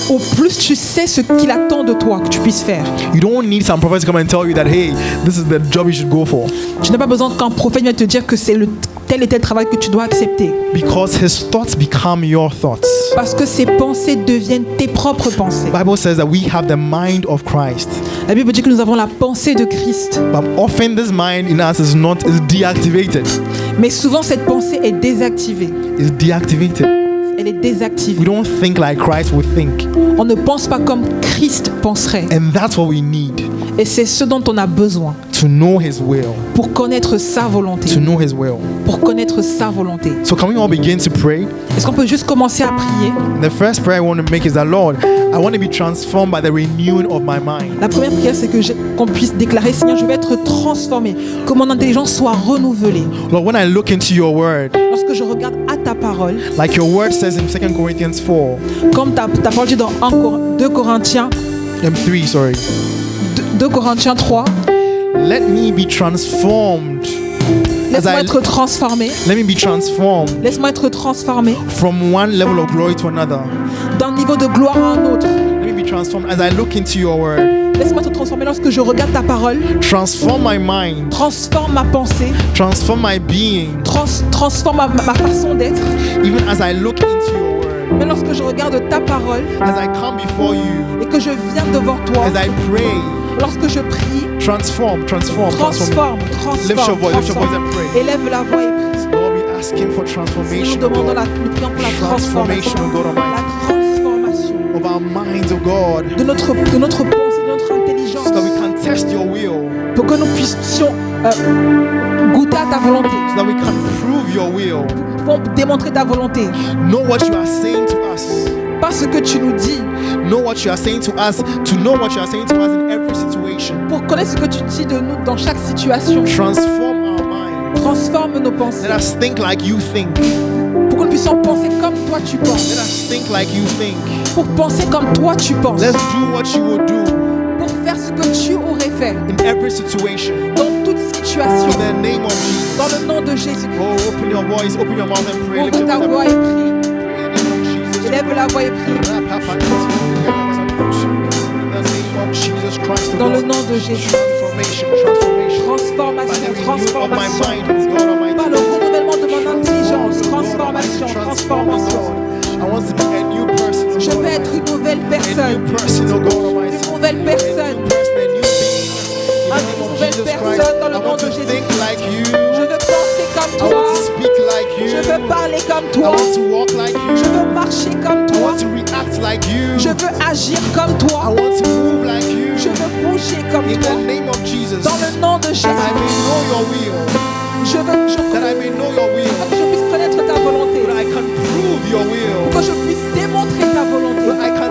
Au plus tu sais ce qu'il attend de toi que tu puisses faire. You don't need some prophet to come and tell you that, hey, this is the job you should go for. Tu n'as pas besoin qu'un prophète vienne te dire que c'est tel et tel travail que tu dois accepter. Because his thoughts become your thoughts. Parce que ses pensées deviennent tes propres pensées. The Bible says that we have the mind of Christ. La Bible dit que nous avons la pensée de Christ. But often this mind in us is deactivated. Mais souvent cette pensée est désactivée. It's deactivated. Elle est désactivée. We don't think like Christ would think. On ne pense pas comme Christ penserait. And that's what we need. Et c'est ce dont on a besoin To know his will. pour connaître sa volonté. To know his will. Pour connaître sa volonté. So can we all begin to pray? Est-ce qu'on peut juste commencer à prier? And the first prayer I want to make is that, Lord, I want to be transformed by the renewing of my mind. La première prière, c'est que qu'on puisse déclarer, Seigneur, je vais être transformé, que mon intelligence soit renouvelée. Lord, when I look into your word, Lorsque je regarde à ta parole, like your word says in 2 Corinthians 4, comme ta parole dit dans 2 Corinthiens 3, let me be transformed. laisse-moi être transformé. Let me be transformed Laisse-moi être transformé from one level of glory to another. d'un niveau de gloire à un autre. Let me be transformed as I look into your word. Laisse-moi être transformé lorsque je regarde ta parole. Transform my mind. Transforme ma pensée. Transform my being. Transforme ma façon d'être. Even as I look into your word. Mais lorsque je regarde ta parole As I come before you. et que je viens devant toi, As I pray. lorsque je prie, Transform. transforme. Lift your voice and pray. Élève la voix et prie. Lord, we ask him for Nous transformation. demandons nous prions pour la transformation. Transformation, God Almighty. La transformation Of our minds, oh God. de notre pensée, de notre intelligence, So that we can test your will. pour que nous puissions goûter à ta volonté, So that we can prove your will. pour démontrer ta volonté. Know what you are saying to us. Pas ce que tu nous dis, Know what you are saying to us. To know what you are saying to us in every situation. pour connaître ce que tu dis de nous dans chaque situation. Transform our mind. Transforme nos pensées, Let us think like you think. pour que nous puissions penser comme toi tu Let penses, us think like you think. pour penser comme toi tu penses, Let's do what you would do pour faire ce que tu aurais fait in every situation. dans toute situation, In the name of dans Jesus. le nom de Jésus. Oh, open your voice, open your mouth and pray. Lift Ouvre your ta voice voix and et pray. prie. In the name of Jesus. Élève la voix et prie. In the name of Jesus Christ. Dans le nom de Jésus. Transformation. By Transformation, the renewal of my transformation. mind, God Almighty. Par le renouvellement de mon intelligence. God Transformation, Almighty, transformation. I want to be a new person. oh Je God veux être une nouvelle A personne. new person, oh God Almighty. Une nouvelle personne. A new person, a new being. In the name of nouvelle Jesus personne Christ, dans le I nom want de to Jésus. think like you. Je veux penser comme I toi. want to speak like you. Je veux parler comme I toi. want to walk like Je you. veux marcher comme I toi. want to react like you. Je veux agir comme I toi. want to move like you. Je veux bouger comme In toi. the name of Jesus. Dans le nom de That I Jésus. may know your will. That I may know your will. que je puisse connaître ta volonté. That I can prove your will. Que je puisse démontrer ta volonté. That I can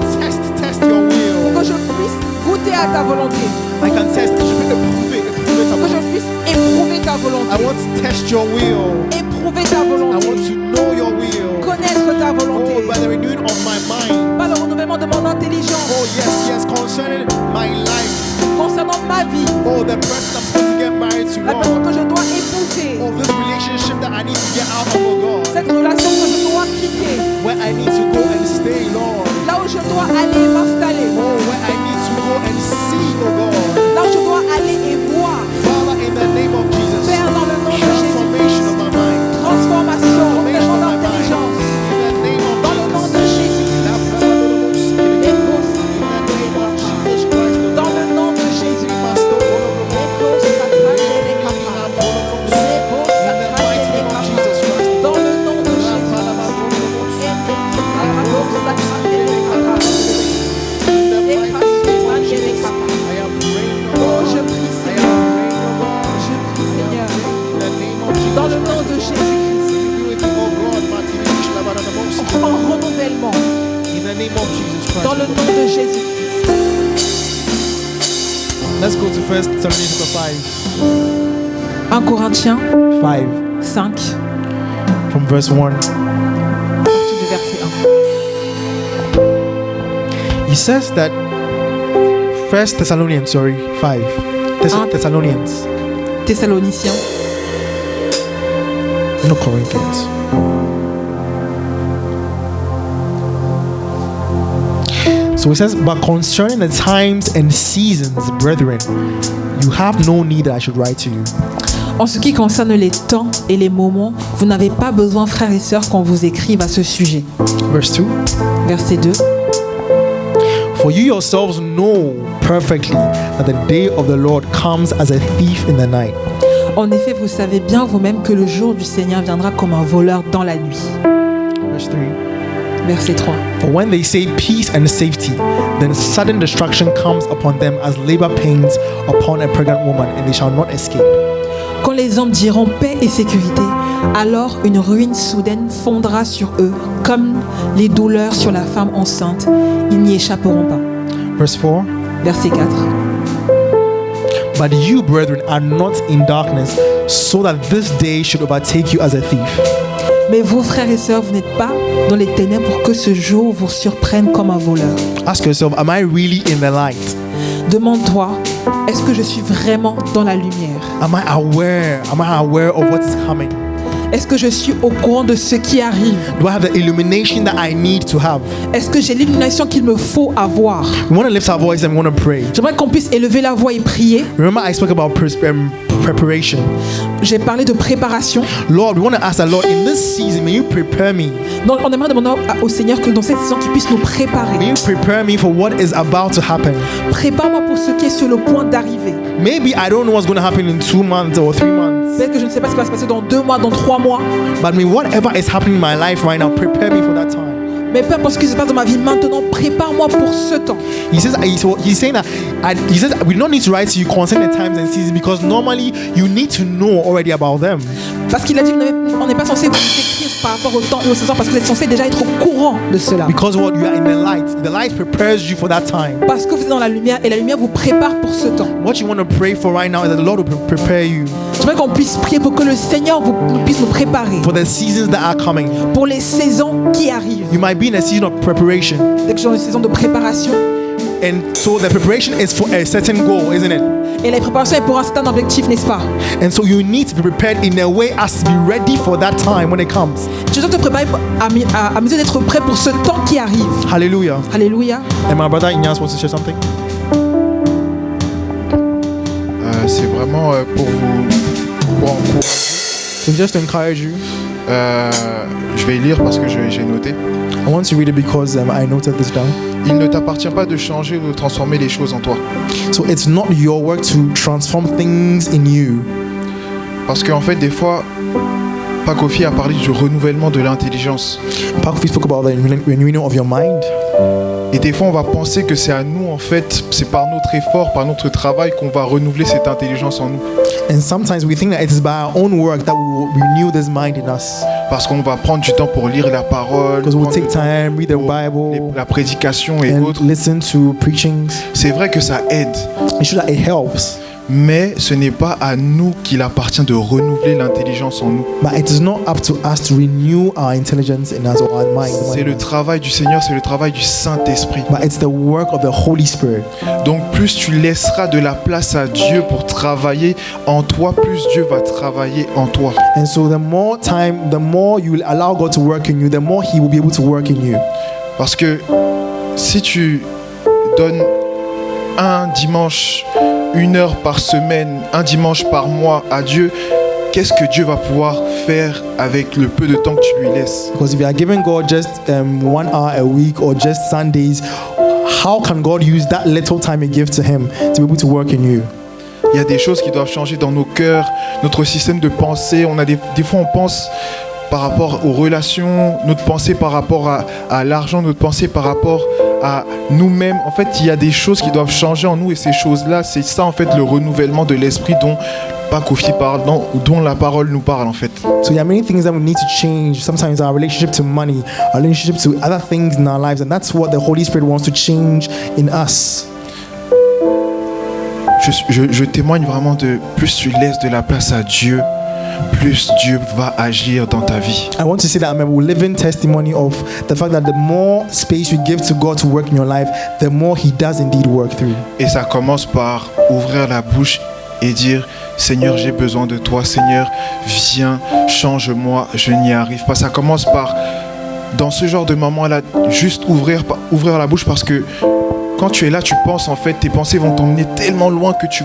test your will. Que je puisse goûter à ta volonté. I can test. Je peux éprouver ta Que je volonté. puisse éprouver ta I volonté. want to test your will. Éprouver ta I volonté. want to know your will. Connaître ta Oh, volonté. by the renewing of my mind. Par le renouvellement de mon intelligence. Oh, yes, concerning my life. Concernant ma vie. Oh, the person I'm supposed to get married to, La personne Lord. que je dois épouser. Oh, this relationship that I need to get out of, oh God. Cette relation que je dois quitter. Where I need to go and stay, Lord. Là où je dois aller m'installer. Oh, where I need to go and see, oh God. Là où je dois aller et voir. Father, in the name of Jesus. Père, dans le nom de Jésus. Transformation of my mind. Transformation, Transformation renouvellement of my mind. d'intelligence. In the name of Dans le nom de Jésus. In the name of Jesus Christ. Dans le nom de Jésus. Dans le nom de Jésus. Oh, je prie Seigneur. Je prie Seigneur. Dans le nom de Jésus-Christ. En renouvellement. In the name of Jesus Christ. Dans le nom de Jésus-Christ. Let's go to 1 Thessalonians 5. 1 Corinthiens 5 5, from verse 1. partie du verset 1. says that First Thessalonians, 5. Thessalonians, Thessaloniciens, not Corinthians. So it says, but concerning the times and seasons, brethren, you have no need that I should write to you. En ce qui concerne les temps et les moments, vous n'avez pas besoin, frères et sœurs, qu'on vous écrive à ce sujet. Verse 2. Verset 2. For you yourselves know perfectly that the day of the Lord comes as a thief in the night. En effet, vous savez bien vous-même que le jour du Seigneur viendra comme un voleur dans la nuit. Verse 3. Verset 3. For when they say peace and safety, then sudden destruction comes upon them as labor pains upon a pregnant woman, and they shall not escape. Quand les hommes diront paix et sécurité, alors une ruine soudaine fondra sur eux, comme les douleurs sur la femme enceinte. Ils n'y échapperont pas. Verse 4. Verset 4. But you, brethren, are not in darkness, so that this day should overtake you as a thief. Mais vous, frères et sœurs, vous n'êtes pas dans les ténèbres pour que ce jour vous surprenne comme un voleur. Ask yourself, am I really in the light? Demande-toi, est-ce que je suis vraiment dans la lumière? Am I aware? Am I aware of what is coming? Est-ce que je suis au courant de ce qui arrive? Do I have the illumination that I need to have? Est-ce que j'ai l'illumination qu'il me faut avoir? We want to lift our voice and we want to pray. J'aimerais qu'on puisse élever la voix et prier. Remember, I spoke about preparation. J'ai parlé de préparation. Lord, we want to ask the Lord, in this season, may you prepare me? Donc, on aimerait demander au Seigneur que dans cette saison, qu'il puisse nous préparer. May you prepare me for what is about to happen? Prépare-moi pour ce qui est sur le point d'arriver. Maybe I don't know what's going to happen in 2 months or 3 months. Peut-être que je ne sais pas ce qui va se passer dans 2 mois, dans 3 mois. But may whatever is happening in my life right now, prepare me for that time. Mais peu importe ce qui se passe dans ma vie maintenant, prépare-moi pour ce temps. He's saying that he says we don't need to write to you concerning the times and seasons because normally you need to know already about them. Parce qu'il a dit qu'on n'est pas censé vous écrire par rapport au temps et aux saisons parce que vous êtes censé déjà être au courant de cela. Because what you are in the light. The light prepares you for that time. Parce que vous êtes dans la lumière et la lumière vous prépare pour ce temps. What you want to pray for right now is that the Lord will prepare you. J'aimerais qu'on puisse prier pour que le Seigneur puisse nous préparer For the seasons that are coming. pour les saisons qui arrivent. You might be in a season of preparation. Dès que j'ai une saison de préparation. And so the preparation is for a certain goal, isn't it? Et la préparation est pour un certain objectif, n'est-ce pas? And so you need to be prepared in a way as to be ready for that time when it comes. Tu dois te préparer à mesure d'être prêt pour ce temps qui arrive. Hallelujah. Alléluia. And my brother Ignace wants to share something. C'est vraiment pour encourager. So just to encourage you. Je vais lire parce que j'ai noté. I want to read it because I noted this down. Il ne t'appartient pas de changer ou de transformer les choses en toi. So it's not your work to transform things in you. Parce qu'en fait, des fois, Pakofi a parlé du renouvellement de l'intelligence. Pakofi spoke about the renewing of your mind. Et des fois, on va penser que c'est à nous, en fait, c'est par notre effort, par notre travail qu'on va renouveler cette intelligence en nous. And sometimes we think that it is by our own work that we will renew this mind in us. Parce qu'on va prendre du temps pour lire la parole, Because we'll take time, read the Bible, la prédication et and autres. listen to preachings. C'est vrai que ça aide. It should that it helps. Mais ce n'est pas à nous qu'il appartient de renouveler l'intelligence en nous. But it is not up to us to renew our intelligence in us or our mind. C'est le travail du Seigneur, c'est le travail du Saint-Esprit. But it's the work of the Holy Spirit. Donc plus tu laisseras de la place à Dieu pour travailler en toi, plus Dieu va travailler en toi. And so the more time, the more you will allow God to work in you, the more He will be able to work in you. Parce que si tu donnes un dimanche, 1 heure par semaine, un dimanche par mois à Dieu, qu'est-ce que Dieu va pouvoir faire avec le peu de temps que tu lui laisses? Because if you are giving God just 1 hour a week or just Sundays, how can God use that little time you give to Him to be able to work in you? Il y a des choses qui doivent changer dans nos cœurs, notre système de pensée. On a des fois on pense par rapport aux relations, notre pensée par rapport à l'argent, notre pensée par rapport à nous-mêmes. En fait, il y a des choses qui doivent changer en nous et ces choses-là, c'est ça en fait le renouvellement de l'esprit dont Pakofi parle, dont la parole nous parle en fait. So there are many things that we need to change. Sometimes our relationship to money, our relationship to other things in our lives, and that's what the Holy Spirit wants to change in us. Je témoigne vraiment de plus tu laisses de la place à Dieu, plus Dieu va agir dans ta vie. I want to say that I'm a living testimony of the fact that the more space you give to God to work in your life, the more He does indeed work through. Et ça commence par ouvrir la bouche et dire Seigneur, j'ai besoin de toi. Seigneur, viens, change-moi, je n'y arrive pas. Ça commence par, dans ce genre de moment-là, juste ouvrir la bouche, parce que quand tu es là, tu penses, en fait, tes pensées vont t'emmener tellement loin que tu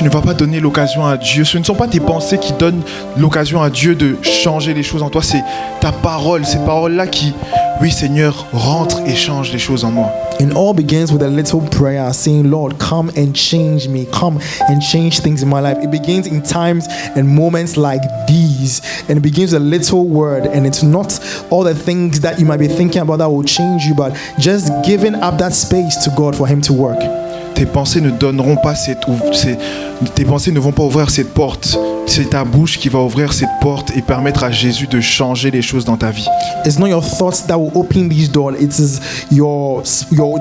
ne vas pas donner l'occasion à Dieu. Ce ne sont pas tes pensées qui donnent l'occasion à Dieu de changer les choses en toi. C'est ta parole, cette parole-là qui, oui Seigneur, rentre et change les choses en moi. It all begins with a little prayer saying, Lord, come and change me. Come and change things in my life. It begins in times and moments like these. And it begins with a little word. And it's not all the things that you might be thinking about that will change you, but just giving up that space to God for Him to work. Tes pensées ne donneront pas tes pensées ne vont pas ouvrir cette porte. C'est ta bouche qui va ouvrir cette porte et permettre à Jésus de changer les choses dans ta vie. It's not your thoughts that will open these doors. It is the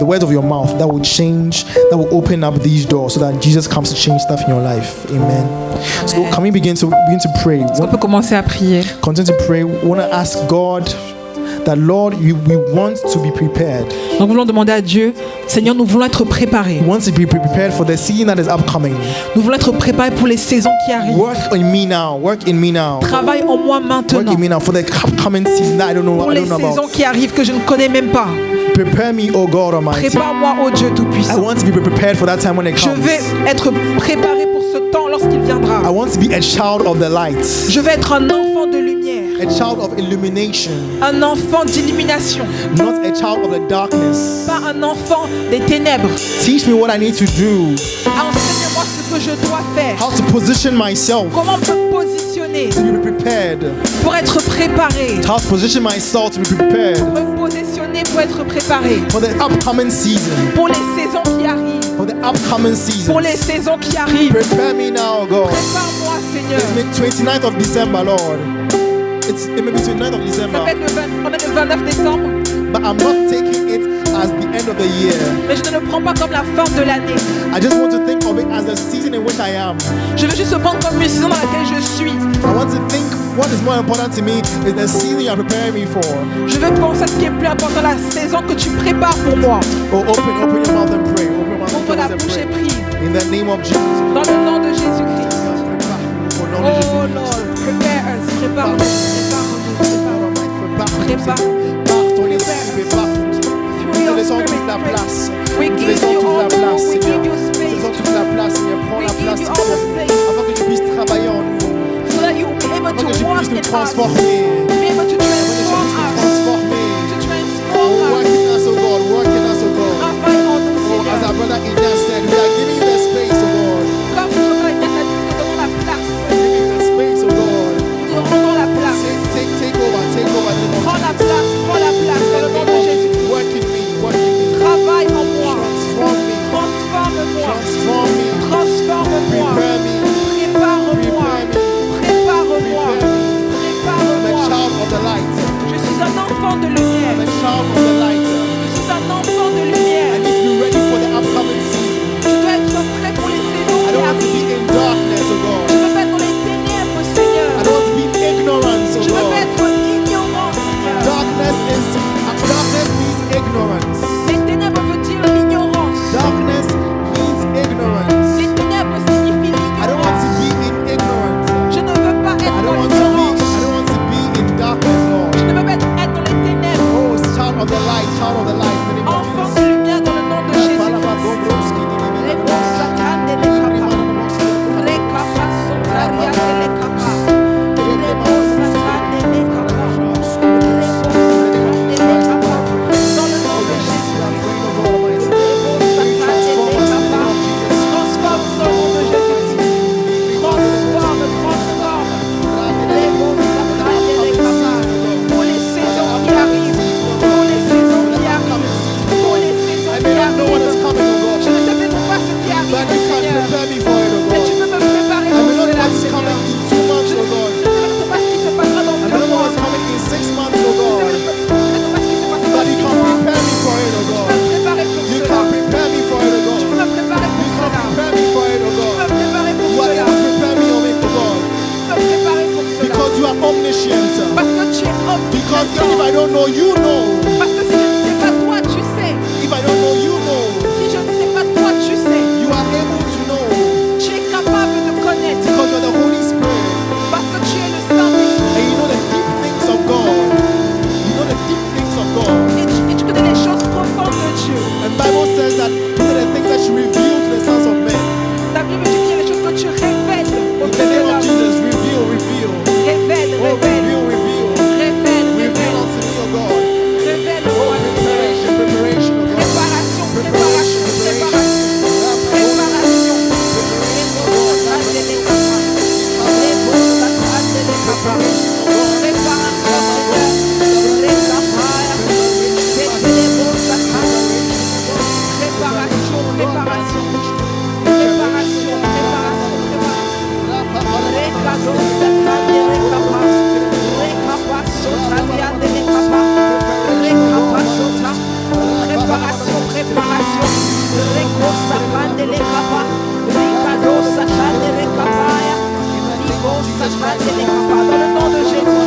words of your mouth that will change, that will open up these doors so that Jesus comes to change stuff in your life. Amen. So can we begin to pray? Est-ce qu'on peut commencer à prier? Continue to pray. We want to ask God that, Lord, we want to be prepared. Nous voulons demander à Dieu, Seigneur, nous voulons être préparés. We want to be prepared for the season that is upcoming. Nous voulons être préparés pour les saisons qui arrivent. Work in me now. Work in me now. Travaille en moi Work maintenant. in me now for the upcoming season that I don't Pour les know saisons about. qui arrivent que je ne connais même pas. Prepare me, oh God Almighty. Prépare-moi, ô Dieu I Tout-Puissant. want to be prepared for that time when it Je comes. vais être préparé pour ce temps lorsqu'il viendra. I want to be a child of the light, Je vais être un enfant de lumière, a child of illumination, un enfant d'illumination, not a child of the darkness. pas un enfant des ténèbres. Teach me what I need to do, Enseigne-moi ce que je dois faire. how to position myself Comment me positionner to be prepared, pour être préparé. how to position myself to be prepared Me positionner pour être préparé. for the upcoming season, Pour les saisons qui arrivent. for the upcoming Pour season. les saisons qui arrivent. Prepare me now, God. Prépare-moi, Seigneur. It's 29th of December, Lord. It may be 29th of Ça December, peut être on est le 29 décembre, but I'm not taking it as the end of the year. mais je ne le prends pas comme la fin de l'année. I just want to think of it as the season in which I am. Je veux juste le prendre comme une saison dans laquelle je suis. I want to think what is more important to me is the season you are preparing me for. Je veux penser à ce qui est plus important, la saison que tu prépares pour moi. Oh, open your mouth and pray. Open your mouth Ouvre la and bouche et pray. prie. In the name of Jesus. Dans le nom de Jésus-Christ. Au nom de Oh Jésus. Lord, prepare us. Prépare-nous. Prépare-nous. Par ton esprit, par Through your laissons spirit, toute la place. we Nous give laissons you toute all la the place, room. We Seigneur. give you Nous space laissons toute la place, Seigneur. Prends We la give place, you all the Seigneur. space. Afin que tu puisses travailler en nous. so that you will be able Afin to que tu work puisses in nous us. transformer. Be able to Afin que tu transform puisses nous us. transformer. To Oh, transform work us. in us, oh God. Work in us, oh God. Travaille en nous, Oh, as Seigneur. our brother Ilias said, we are giving you the space, oh God. Comme tu as dit, nous donnons la place. Giving you the space, oh God. Nous rendons la place. Take over in the name of Prends la Jesus. place. Prends la place dans le nom de Jésus. Work in me, work in me. Travaille en moi. Transform me, Transforme-moi. transform me. Transforme-moi. Prepare me, Prépare-moi. Prépare-moi. I'm a Prépare-moi. child of the light. Je suis un enfant de I'm lumière. a child of the light. Je suis un enfant de I lumière. need to be ready for the upcoming season. Je dois être prêt pour les saisons I qui don't want to arrivent. be in darkness, oh Je God. veux pas être dans les ténèbres, Seigneur. I don't want to be in ignorance, Je oh veux pas God. être ignorant, Seigneur. Darkness means ignorance. Les ténèbres veut dire l'ignorance. Darkness means ignorance. Les ténèbres signifient I don't want to l'ignorance. be in ignorance. Je ne veux pas I être don't dans want to l'ignorance. be in darkness, Lord. Je ne veux pas être dans les ténèbres. Oh, child of the light, child of the light. In the name of Enfant Jesus. de lumière dans le nom de Jésus. Les bons satan de les capas. Les capas sont derrière les capas. Les bons satan de les capas. Les bons satan de les capas. Dans le nom de Jésus. Les bons satan de les capas. Transforme dans le nom de Jésus. Transforme. Les bons satan de les capas. Pour les saisons qui arrivent. Pour les saisons qui arrivent. Pour les saisons I qui may not know what is arrivent. coming, oh God. Je ne sais même pas ce qui But arrive, you can Seigneur. prepare me for it, oh Mais tu God. peux me préparer I pour may not know cela, what is Seigneur. coming in 2 months, Je oh God. ne sais pas ce qui se passera dans I may 2 not know mois. what's coming in 6 months, oh Je God. ne sais pas ce qui se passera But dans you 6 can mois. prepare me for it, oh Tu peux God. me préparer pour You cela. can prepare me for it, oh Tu peux God. me préparer pour You can cela. prepare me for it, oh Tu peux God. me préparer pour What cela. you prepare me, oh God. Tu peux me I don't know, you know. Parce que si je ne sais pas toi, tu sais. If I don't know, you know. Si je ne sais pas toi, tu sais. You are able to know. Tu es capable de connaître. Because you're the Holy Spirit. Parce que tu es le Saint-Esprit. And you know the deep things of God. You know the deep things of God. Et tu connais les choses profondes de Dieu. And Bible says that these are the things that you reveal to the sons of men. La Bible dit qu'il y a des choses que tu révèles au In the fils de name of l'homme. Jesus, reveal, reveal. Révèle, Oh, révèle. reveal, reveal. Révèle, Reveal révèle. unto me, oh God. Révèle, Oh, roi. preparation, preparation, oh God. Préparation, préparation, préparation. Préparation. Préparation, préparation. Préparation, préparation, préparation, préparation. Dans le nom de Jésus.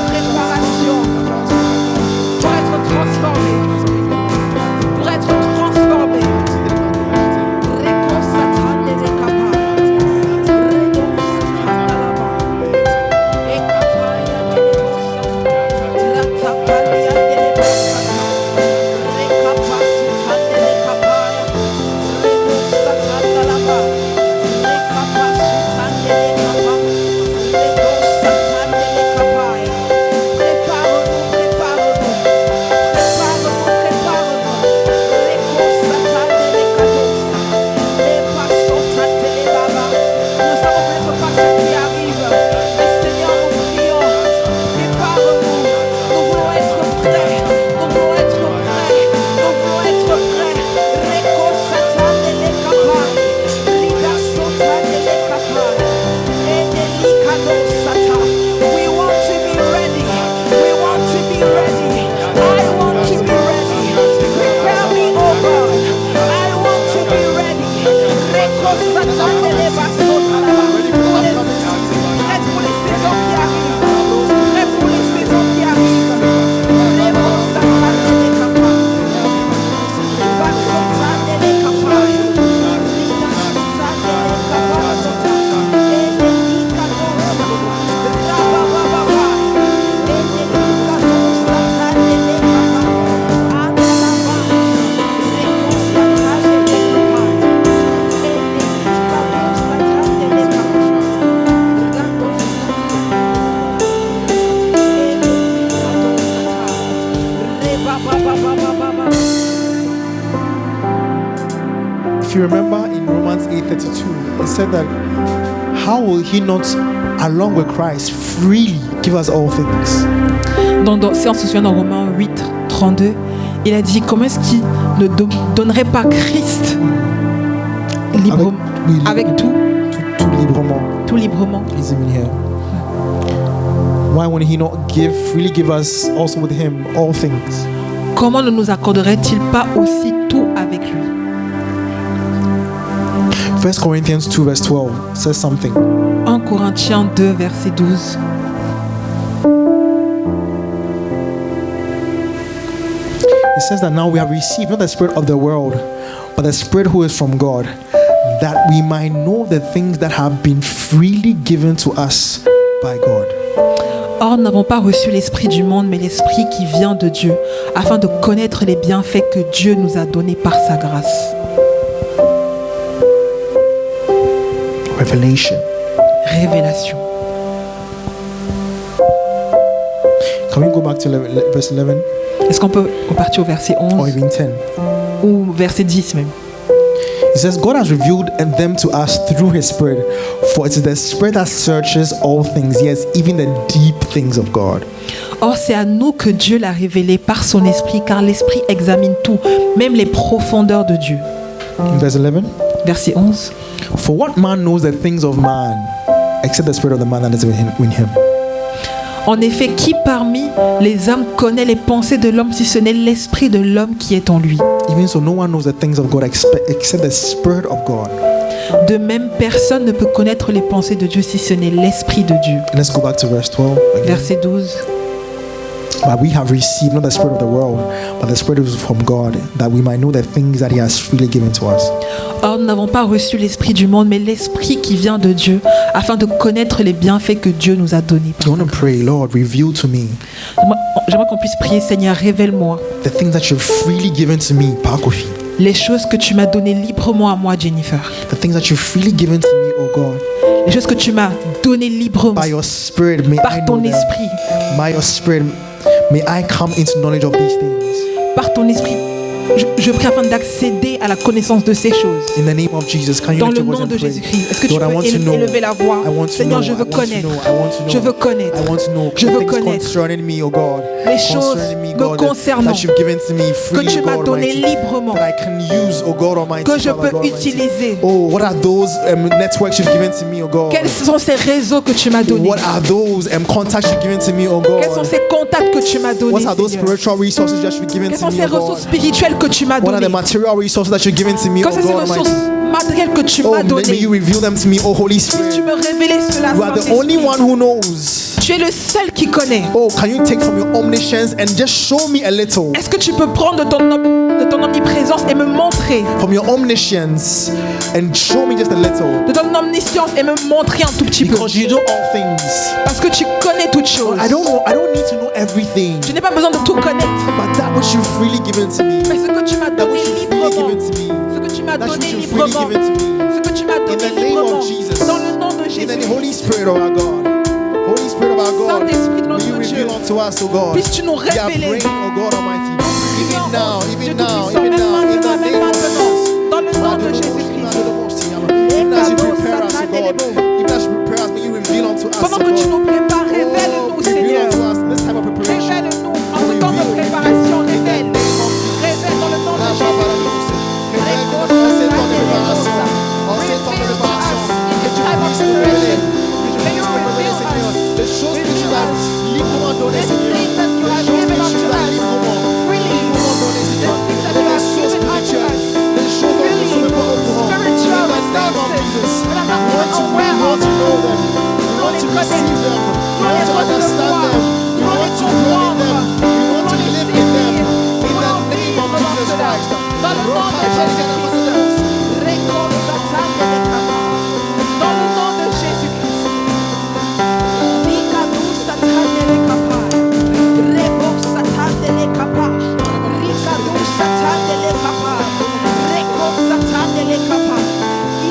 Préparation pour être transformé. Pour être transformé. If you remember in Romans 8:32, it said that how will he not, along with Christ, freely give us all things? Si on se souvient dans Romains 8, 32, il a dit comment est-ce qu'il ne donnerait pas Christ librement, avec tout librement. Tout librement. Please even here. Why would he not freely give us also with him all things? Comment ne nous accorderait-il pas aussi tout avec lui? 1 Corinthians 2 verse 12 says something. 1 Corinthiens 2 verset 12. It says that now we have received not the spirit of the world, but the Spirit who is from God, that we might know the things that have been freely given to us by God. Or, nous n'avons pas reçu l'esprit du monde, mais l'esprit qui vient de Dieu, afin de connaître les bienfaits que Dieu nous a donnés par sa grâce. Revelation. Révélation. Can we go back to verse 11? Est-ce qu'on peut repartir au verset 11 or even 10? ou verset 10 même? It says, God has revealed them to us through His Spirit, for it is the Spirit that searches all things, yes, even the deep things of God. Or, c'est à nous que Dieu l'a révélé par son esprit, car l'esprit examine tout, même les profondeurs de Dieu. Verse 11. Verset 11. For what man knows the things of man, except the spirit of the man that is within him. En effet, qui parmi les hommes connaît les pensées de l'homme si ce n'est l'esprit de l'homme qui est en lui? Even so, no one knows the things of God except the spirit of God. De même, personne ne peut connaître les pensées de Dieu si ce n'est l'esprit de Dieu. And let's go back to verse 12 again. Verset 12. But we have received not the spirit of the world, but the spirit is from God, that we might know the things that he has freely given to us. Or, nous n'avons pas reçu l'esprit du monde, mais l'esprit qui vient de Dieu, afin de connaître les bienfaits que Dieu nous a donnés. You want to pray, Lord, reveal to me J'aimerais qu'on puisse prier, Seigneur, révèle-moi the things that you've freely given to me, Pakofi. les choses que tu m'as données librement à moi, Jennifer. The things that you've freely given to me, oh God. Les choses que tu m'as données librement By your spirit, may I par know ton them. esprit. By your spirit, may I come into knowledge of these things. Par ton esprit, je prie afin d'accéder à la connaissance de ces choses. In the name of Jesus, can you Dans lift le your voice nom and de pray? Jésus-Christ, est-ce que tu Lord, I want to peux know. élever la voix? I want to Seigneur, know. je veux I want to connaître. know. I want to know. Je veux connaître. I want to know Je veux things connaître concerning me, oh God. les choses Concerning me, me God, concernant that you've given to me que freely, tu m'as God donné Almighty, librement, that I can use, oh God Almighty, que je Father peux God Almighty. utiliser. Oh, what are those networks you've given to me, oh God? Quels sont ces réseaux que tu m'as donnés? What are those contacts you've given to me, oh Quels sont God? ces contacts que tu m'as donnés, What are those Seigneur? spiritual resources that you've given Quelles to sont me, ces oh ressources God? spirituelles que tu m'as What are the données? material resources that you've given to me, oh Quelles sont ces God ressources Almighty? matérielles que tu Oh, m'as may données? you reveal them to me, oh Holy Tu Spirit. me révélais cela, You are the Saint-Esprit. only one who knows. Tu es le seul qui connaît. Oh, can you take from your omniscience and just show me a little? Est-ce que tu peux prendre de ton omniprésence et me montrer, From your omniscience and show me just a little. de ton omniscience et me montrer un tout petit peu? Because you know all things. Parce que tu connais toutes choses. I don't need to know everything. Je n'ai pas besoin de tout connaître. But that which you've freely given to me. Mais ce que tu m'as That donné which you've freely librement, given to me. ce que tu m'as That which donné you've freely librement, given to me. ce que tu m'as In donné the name librement, of Jesus. dans le nom de In Jésus. the Holy Spirit of our God. Holy Spirit of our God. Saint-Esprit de May you notre Dieu, reveal unto us, oh God. puisses-tu nous We are révéler. praying, oh God Almighty. Even now, Dieu even now, Tout-Puissant, even même now, in the maintenant, même name of maintenant, Jesus. dans le nom de Jésus-Christ. Even as you prepare us, oh God, even as you prepare us, may you reveal unto us, Pendant oh que tu God. nous prépares, Oh, révèle-nous, reveal Seigneur. unto us in this time of preparation. Révèle-nous en ce temps de préparation, révèle. Révèle dans le nom de Jésus-Christ. Révèle en ces temps de préparation. En ces temps de préparation. Que tu puisses nous révéler. Que tu puisses nous révéler, Seigneur. Les choses que tu as librement données, Seigneur. Les choses que tu as librement données, Seigneur. Les ressources spirituelles. Les choses dont nous ne sommes pas au courant. In the name of Jesus. We want to know them. We want to receive them. We want to understand them. We want to grow in them. We want to live in them. In the name of Jesus Christ. Dans le nom de Jésus-Christ. Dans le nom de Jésus-Christ. Rikadou satane kapa. Rebo satane kapa. Rikadou satane kapa. Reko satane kapa.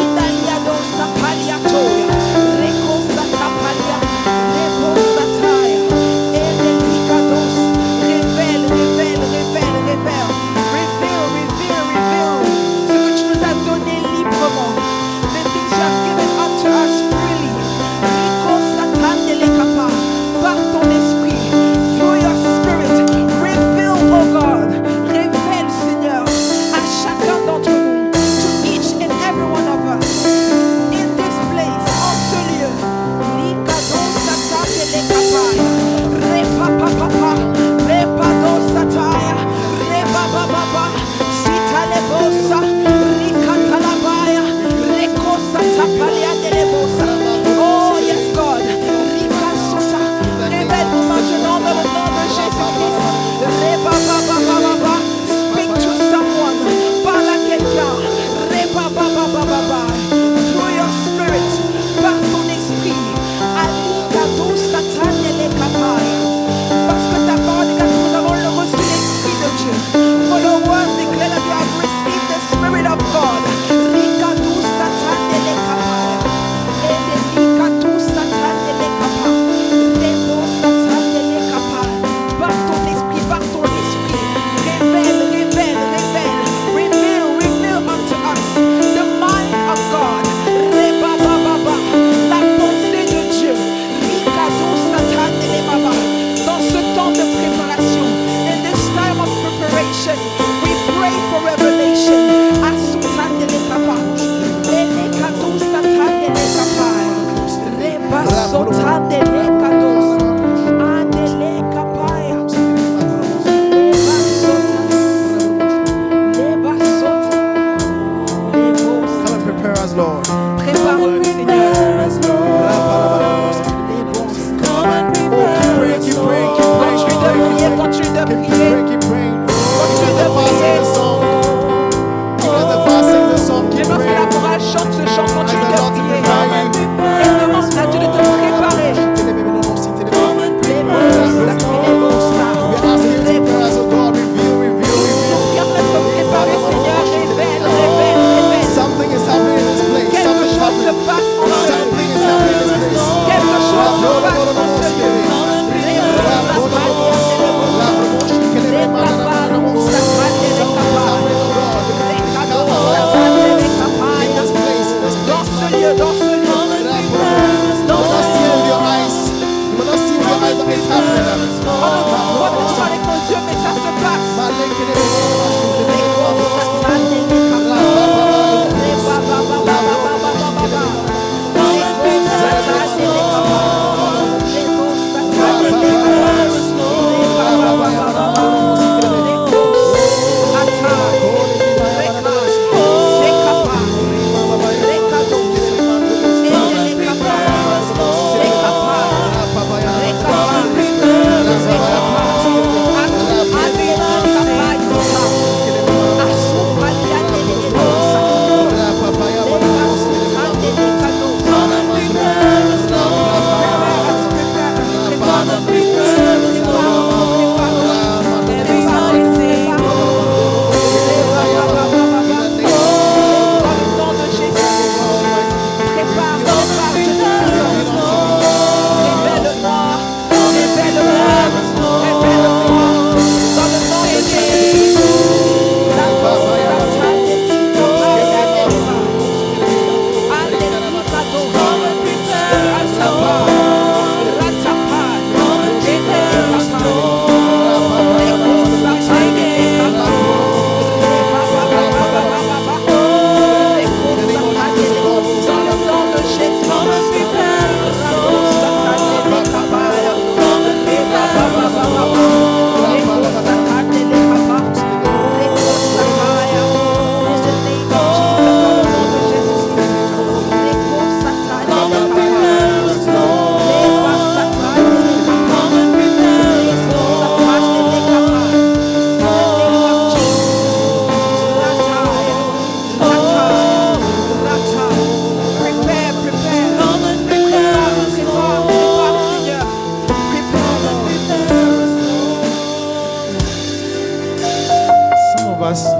Idaliado sapaliatoya. Reko satapalia. Rebo sataya. Ede rikados. Révèle, révèle, révèle, révèle. Reveal, reveal, reveal. Ce que tu nous as donné librement. The things you have given unto us freely. Rico satane le kapa. Par ton esprit. Through your spirit. Reveal, oh God. Révèle, Seigneur, à chacun d'entre nous. To each and every one of us. In this place, en ce lieu. Ricado satane le kapa. Repa papa. Repa do sataya. Repa baba. Sita le bosa. Ricata la baya. Reco satapalia de le bosa. Oh yes God. Rica sosa. Révèle-nous maintenant dans le nom de Jésus-Christ. Repa baba. Speak to someone. Parle à quelqu'un. Repa baba. Through your spirit. Par ton esprit. Alika do satane le kapaya. Parce que ta parole dit que nous avons reçu l'esprit de Dieu. For your word declare that you have received the spirit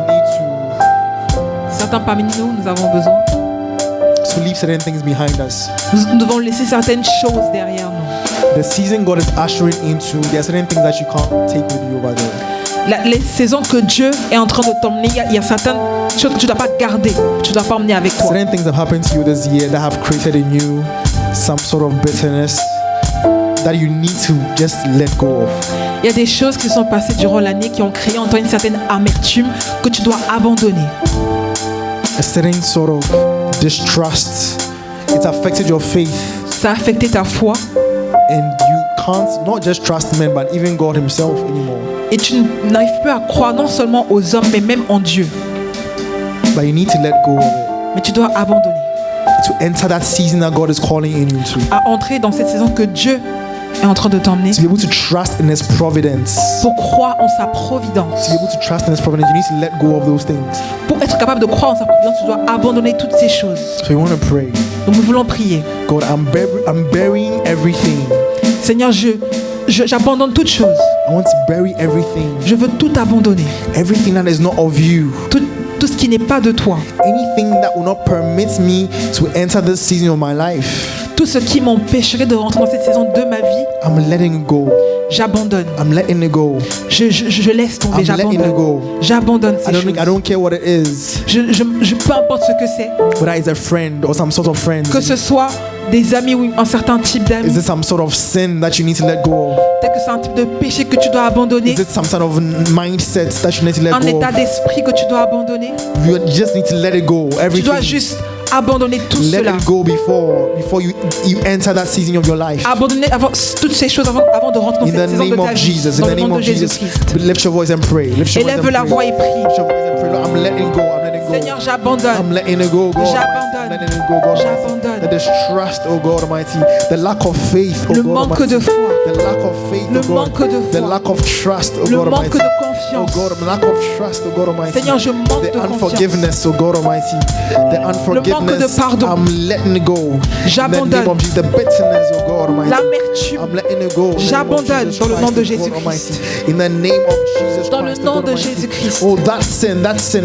need Certains parmi nous avons besoin. to leave certain things behind us. Nous devons laisser certaines choses derrière nous. The season God is ushering into, there are certain things that you can't take with you over there. Les saisons que Dieu est en train de t'emmener, il y a certaines choses que tu ne dois pas garder, que tu ne dois pas emmener avec toi. Certain things have happened to you this year that have created in you some sort of bitterness that you need to just let go of. Il y a des choses qui sont passées durant l'année qui ont créé en toi une certaine amertume que tu dois abandonner. A certain sort of distrust. It's affected your faith, Ça a affecté ta foi and you can't not just trust men but even God himself anymore. et tu n'arrives plus à croire non seulement aux hommes mais même en Dieu. But you need to let go of it Mais tu dois abandonner, to enter that season that God is calling in you to. à entrer dans cette saison que Dieu est en train de t'emmener To be able to trust in his providence. pour croire en sa providence. To be able to trust in his providence, you need to let go of those things. Pour être capable de croire en sa providence, tu dois abandonner toutes ces choses. So we want to pray. Donc nous voulons prier. God, I'm burying everything. Seigneur, j'abandonne toutes choses. I want to bury everything. Je veux tout abandonner. Everything that is not of you. Tout ce qui n'est pas de toi. Anything that will not permit me to enter this season of my life. Tout ce qui m'empêcherait de rentrer dans cette saison de ma vie, I'm letting it go. j'abandonne. I'm letting it go. Je laisse tomber, I'm letting it j'abandonne. go. J'abandonne ces I choses. don't care what it is. Peu importe ce que c'est. Whether it's a friend or some sort of friend. Que ce soit des amis ou un certain type Is d'amis. it some sort of sin that you need to let go of? Peut-être que c'est un type de péché que tu dois abandonner. Is it some sort of mindset that you need to let Un go état of? d'esprit que tu dois abandonner. You just need to let it go. Tu Everything. dois juste abandonner tout Let cela. it go before you enter that season of your life. Abandonner toutes ces choses avant de rentrer dans In cette the saison de name ta of vie. Jesus, in Dans the le nom name de of Jesus, Jésus-Christ. lift your voice and pray. Lift your voice Élève and la pray. voix et prie. Lift your voice and pray. Lord, I'm letting go. I'm letting go. Seigneur, j'abandonne. I'm letting it go, God. J'abandonne. I'm letting it go, God. J'abandonne. The distrust, oh God Almighty. The lack of faith, oh Le God manque Almighty. de foi. The lack of faith, Le oh God. manque de The foi. lack of trust, oh Le God manque Almighty. de Oh confiance. God, the lack of trust, oh God Almighty. Seigneur, je manque The de confiance. unforgiveness, oh God Almighty. The unforgiveness, pardon. I'm letting it go. J'abandonne. In the name of Jesus. The bitterness, oh God Almighty. L'amertume. I'm letting it go. In the name of J'abandonne Jesus dans le nom de Christ, oh God Jésus-Christ. Almighty. In the name of Jesus Dans le Christ, oh nom God de Almighty. Jésus-Christ. Oh, that sin, Ce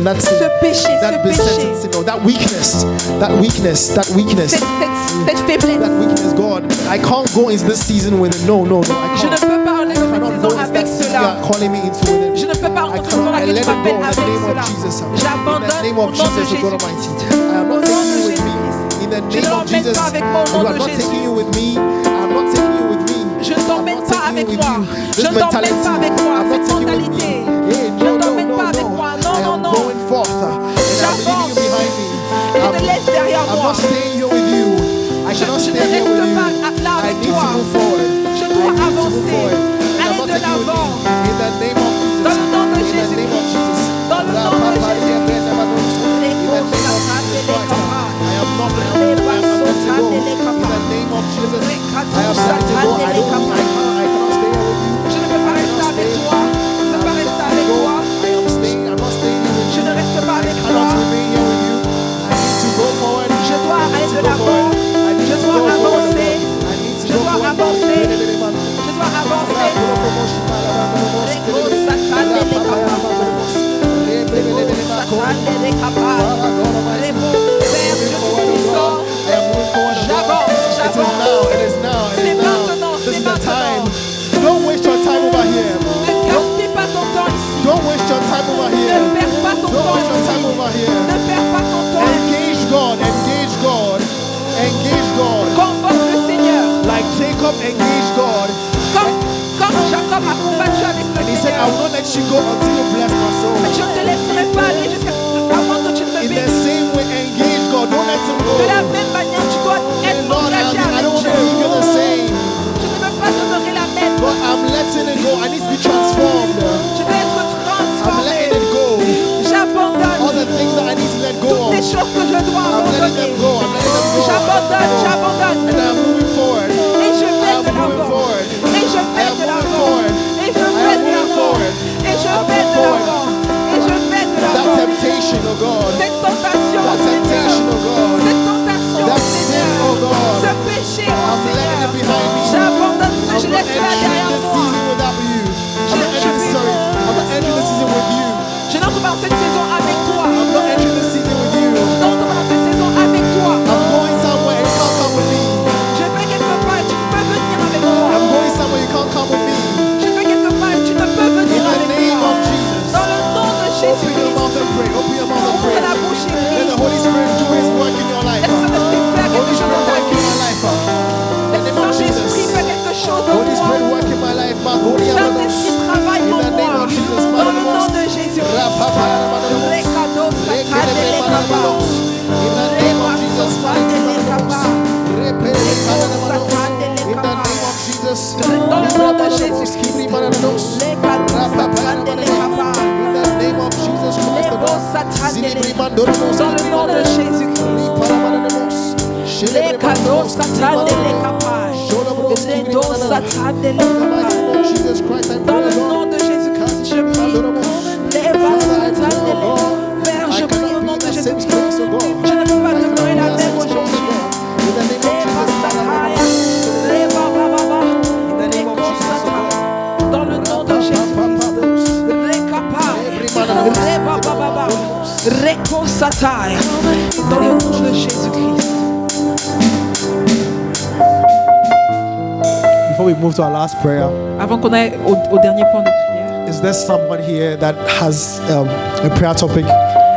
péché, that ce besetting péché. sin, oh, that weakness, that weakness, that weakness, Cette faiblesse. that weakness, God. I can't go into this season with it. No, I Je ne can't. peux pas aller I dans cette cannot saison go into avec that season you cela. are calling me into with it. Je ne peux pas I rentrer dans cannot. I laquelle let tu it go m'appelles in the avec name of cela. Jesus. In J'abandonne the name au of nom de Jesus, oh God Jésus. Almighty. I am not taking you with me. In the Je ne name of l'emmène Jesus, pas avec moi au you nom are de not Jésus. taking you with me. I'm not taking you with me. Je ne t'emmène I'm not pas taking avec you with moi. you. Je This ne t'emmène mentality, pas avec moi. I'm not Cette taking you with me. mentalité. Hey, Je no, ne t'emmène no, pas no, avec no. moi. I Non, non, am non. going forth, and I'm leaving J'avance. you behind me. Et je te laisse derrière I'm moi. not staying here with you. I Je cannot ne stay here reste with you. pas là I avec need to toi. move forward. Je I dois need to move avancer. forward. And I'm Aller not de taking you with me. l'avant. In the name of Jesus. Dans le nom de In the name of Jésus-Christ. Jesus. Dans le nom de Jésus-Christ. In the name of Jesus Christ. I am not letting you go. I am letting you go. In the name of Jesus. I am letting you go. I cannot stay here with you. Je ne peux pas rester avec toi. Je ne peux pas rester avec toi. I'm not staying here with you. Je ne reste pas I avec cannot toi. remain here with you. I need to go forward. Je dois I need aller to de go l'avant. forward. I need Je to dois go forward. avancer. I need to Je go dois forward. avancer. Je dois avancer. Rego satane le kapa. Rego satane le kapa. Rego Père Dieu Tout-Puissant. J'avance, j'avance. C'est maintenant, c'est maintenant. Don't waste your time over here. Ne gaspille pas ton temps ici. Don't waste your time over Ne here. perds pas ton Don't temps waste your time ici. over here. Ne perds pas ton temps ici. Engage God. Engage God. Engage God. Convoque le Seigneur. Like Jacob engaged God. Comme Jacob a combattu avec le And he said, I Seigneur. will not let you go until you bless my soul. Mais je ne te laisserai pas aller jusqu'à avant que tu ne me In the bénisses. same way, engage God. Don't let him go. De la même manière, tu dois And être Lord, engagé I avec don't want to Dieu. leave you the same. Je ne veux pas demeurer la même. But I'm letting it go. I need to be transformed. Je veux être I'm transformé. letting it go. All J'abandonne the things that I need to let go toutes les of. choses que je dois I'm letting abandonner. them go. I'm letting them go. J'abandonne, j'abandonne. And I'm moving forward. Et je vais I am de moving l'avant. forward. Et je vais am de moving l'avant. forward. Et je vais de l'avant. Et je vais de l'avant. Et je vais de That l'avant. temptation, oh God. Cette tentation, That temptation, Seigneur. oh God. Cette tentation, That sin, Seigneur. oh God. Ce péché, oh I'm letting Seigneur. it behind me. J'abandonne ce, I'm je not laisse cela entering derrière this moi. season without you. I'm not entering this season with you. Je n'entre pas dans cette saison In the name of Jesus Christ, oh God. Dans le nom de Jésus-Christ. Les cadeaux satane les capages. Les dos satane les capages. Dans le nom de Jésus-Christ, je prie. Les vas satane les. Père, je prie au nom de Jésus-Christ. Je ne peux pas demeurer la même aujourd'hui. Les vas sataya. Les babababa. Les kosata. Dans le nom de Jésus-Christ. Les capages. Les babababa. Les kosataya. Dans le nom de Jésus-Christ. Before we move to our last prayer, Avant qu'on aille au dernier point de prière, is there someone here that has a prayer topic,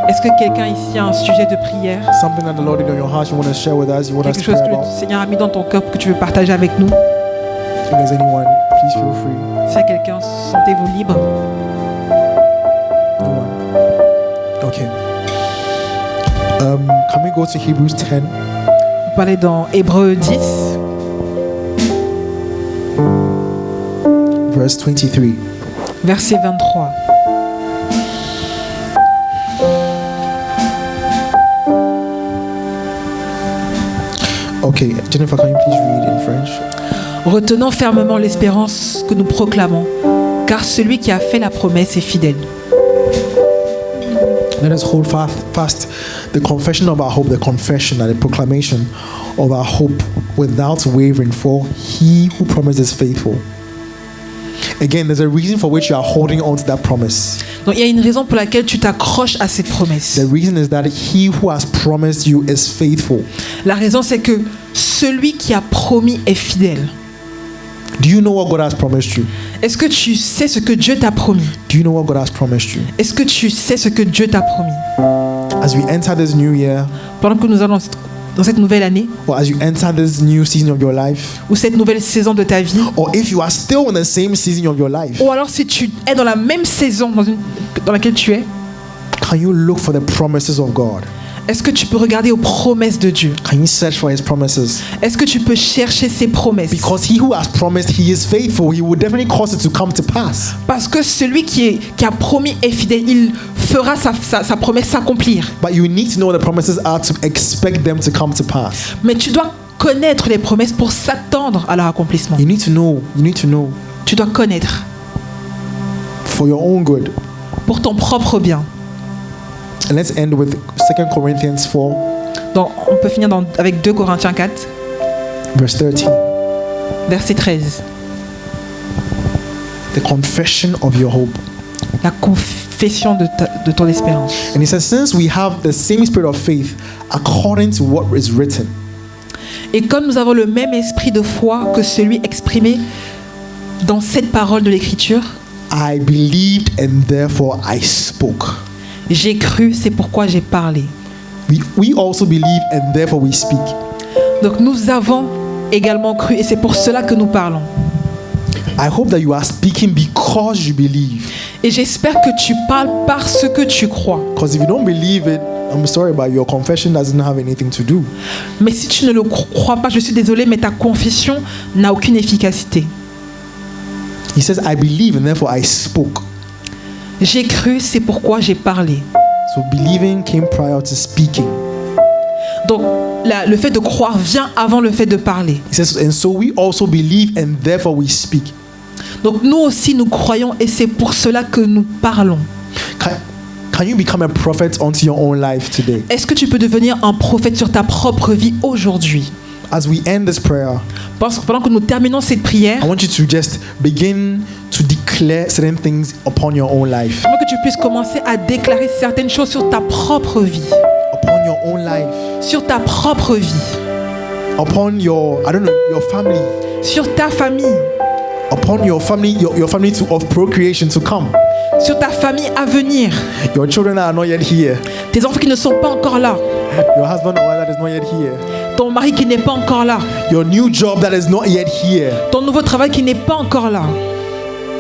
est-ce que quelqu'un ici a un sujet de prière? something that the Lord did on your heart you want to share with us, you want us Quelque to chose pray que about? le Seigneur a mis dans ton cœur que tu veux partager avec nous? If there's anyone, please feel free. Si y a quelqu'un, sentez-vous libre. No one. Okay. Can we go to Hebrews 10? Vous parlez dans Hébreux 10, Verse 23. verset 23. Okay, Jennifer, can you please read in French? Retenons fermement l'espérance que nous proclamons, car celui qui a fait la promesse est fidèle. Let us hold fast the confession of our hope, the confession and the proclamation of our hope without wavering, for he who promised is faithful. Again, there's a reason for which you are holding on to that promise. Donc il y a une raison pour laquelle tu t'accroches à cette promesse. The reason is that he who has promised you is faithful. La raison c'est que celui qui a promis est fidèle. Do you know what God has promised you? Est-ce que tu sais ce que Dieu t'a promis? Do you know what God has promised you? Est-ce que tu sais ce que Dieu t'a promis? As we enter this new year, Pendant que nous allons dans cette nouvelle année, or as you enter this new season of your life, ou cette nouvelle saison de ta vie, or if you are still in the same season of your life, ou alors si tu es dans la même saison dans laquelle tu es, can you look for the promises of God? est-ce que tu peux regarder aux promesses de Dieu? Can you search for his promises? Est-ce que tu peux chercher ses promesses? Because he who has promised, he is faithful. He will definitely cause it to come to pass. Parce que celui qui a promis est fidèle, il fera sa promesse s'accomplir. But you need to know what the promises are to expect them to come to pass. Mais tu dois connaître les promesses pour s'attendre à leur accomplissement. You need to know. You need to know Tu dois connaître for your own good. pour ton propre bien. And let's end with 2 Corinthians 4, Donc on peut finir avec 2 Corinthiens 4, verse 13. verset 13. The confession of your hope. La confession de ton espérance. And he says, since we have the same spirit of faith according to what is written. Et comme nous avons le même esprit de foi que celui exprimé dans cette parole de l'Écriture, I believed and therefore I spoke. j'ai cru, c'est pourquoi j'ai parlé. We also believe and therefore we speak. Donc nous avons également cru et c'est pour cela que nous parlons. I hope that you are speaking because you believe. Et j'espère que tu parles parce que tu crois. Because if you don't believe it, I'm sorry, but your confession doesn't have anything to do. Mais si tu ne le crois pas, je suis désolé, mais ta confession n'a aucune efficacité. He says, I believe and therefore I spoke. J'ai cru, c'est pourquoi j'ai parlé. So believing came prior to speaking. Donc le fait de croire vient avant le fait de parler. He says, and so we also believe and therefore we speak. Donc nous aussi nous croyons et c'est pour cela que nous parlons. Can you become a prophet unto your own life today? Est-ce que tu peux devenir un prophète sur ta propre vie aujourd'hui? As we end this prayer, Pendant que nous terminons cette prière, I want you to just begin to declare certain things upon your own life. j'aimerais que tu puisses commencer à déclarer certaines choses sur ta propre vie. Upon your own life. Sur ta propre vie. Upon your, your family. Sur ta famille. Upon your family, your family of procreation to come. Sur ta famille à venir. Your children that are not yet here. Tes enfants qui ne sont pas encore là. Your husband or wife that is not yet here. Ton mari qui n'est pas encore là. Your new job that is not yet here. Ton nouveau travail qui n'est pas encore là.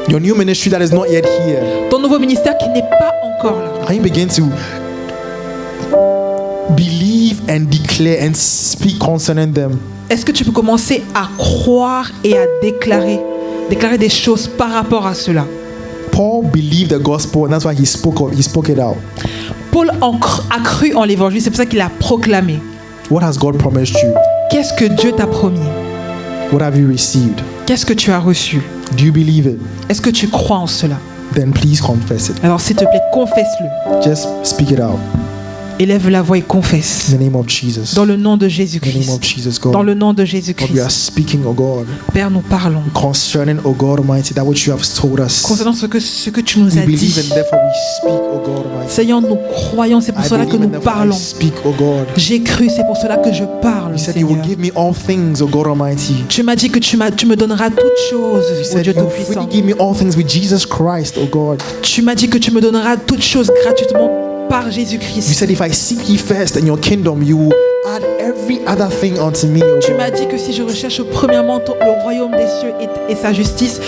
Your new ministry that is not yet here. Ton nouveau ministère qui n'est pas encore là. Can you begin to believe and declare and speak concerning them? Est-ce que tu peux commencer à croire et à déclarer des choses par rapport à cela? Paul believed the gospel, and that's why he spoke it out. Paul a cru en l'évangile, c'est pour ça qu'il a proclamé. What has God promised you? Qu'est-ce que Dieu t'a promis? What have you received? Qu'est-ce que tu as reçu? Do you believe it? Est-ce que tu crois en cela? Then please confess it. Alors s'il te plaît, confesse-le. Just speak it out. Élève la voix et confesse. In the name of Jesus. Dans le nom de In the name Jésus-Christ. of Jesus, God. Dans le nom de God, we are Jésus-Christ. speaking, oh God, Père, nous parlons. concerning, oh God Almighty, that which you have told us. Concernant ce que tu nous We as believe dit. and therefore we speak, oh God Almighty. Seigneur, nous croyons, c'est pour I cela que believe nous and therefore I parlons. speak, oh God. J'ai cru, c'est pour cela que je parle, You said you will Seigneur. give me all things, oh God Almighty. Tu m'as dit que tu me donneras toutes choses, You oh said Dieu you will Tout-Puissant. freely give me all things with Jesus Christ, oh God. Tu m'as dit que tu me donneras toutes choses gratuitement par You Jésus-Christ. said if I seek ye first in your kingdom, you will add every other thing unto me, oh Tu God. m'as dit que si je recherche premièrement le royaume des cieux et sa justice,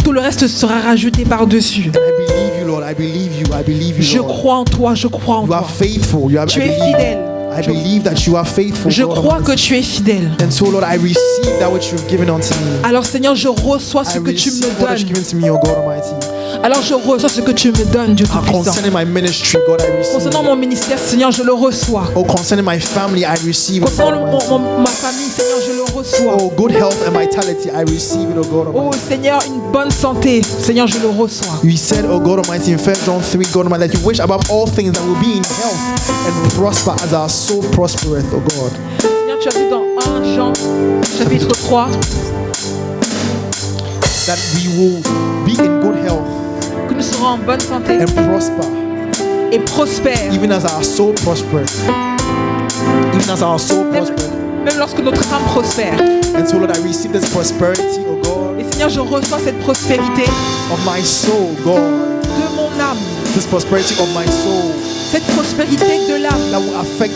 tout le reste sera rajouté par-dessus. And I believe you, Lord. I believe you. I believe you, Je Lord. crois en toi, je crois en You are toi. faithful. You are, Tu I es believe, fidèle. I believe that you are faithful. Je God crois que Almighty. tu es fidèle. And so, Lord, I receive that which you've given unto me. Alors Seigneur, je reçois ce I que tu receive me what you've donnes. given to me, oh God Almighty. Alors je reçois ce que tu me donnes, Dieu Tout-Puissant. Concerning my ministry, God, I receive. Concernant mon ministère, Seigneur, je le reçois. Oh, concerning my family, I receive. Oh, God Concernant Almighty. ma famille, Seigneur, je le reçois. Oh, good health and vitality, I receive it, oh God Oh Almighty. Seigneur, une bonne santé, Seigneur, je le reçois. You said, oh God Almighty, in 1 John 3, God Almighty, that you wish above all things that we'll be in health and prosper as our soul prospereth, oh God. Seigneur, tu as dit dans 1 Jean, chapitre 3, That we will be in good health que nous serons en bonne santé and prosper, et prospères. even as our soul prospereth. Even as our soul Même, prospereth. même lorsque notre âme prospère. And so, Lord, I receive this prosperity, oh God, Et Seigneur, je reçois cette prospérité of my soul, God. de mon âme. This prosperity of my soul Cette prospérité de l'âme that will affect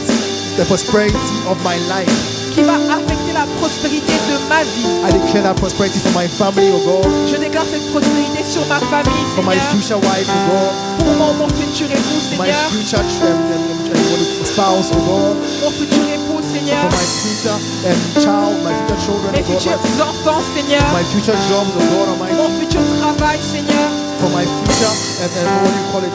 the prosperity of my life. qui va affecter la prospérité de ma vie. I declare that prosperity for my family, oh God, Je déclare cette prospérité sur ma famille, for my Seigneur. future wife, oh God, Pour mon futur époux, for my Seigneur. future spouse, oh God, Mon futur époux, Seigneur. for my future child, my future children, Mes oh God, futurs enfants, Seigneur. my future jobs, oh God Almighty, Mon futur travail, Seigneur. for my future what do you call it,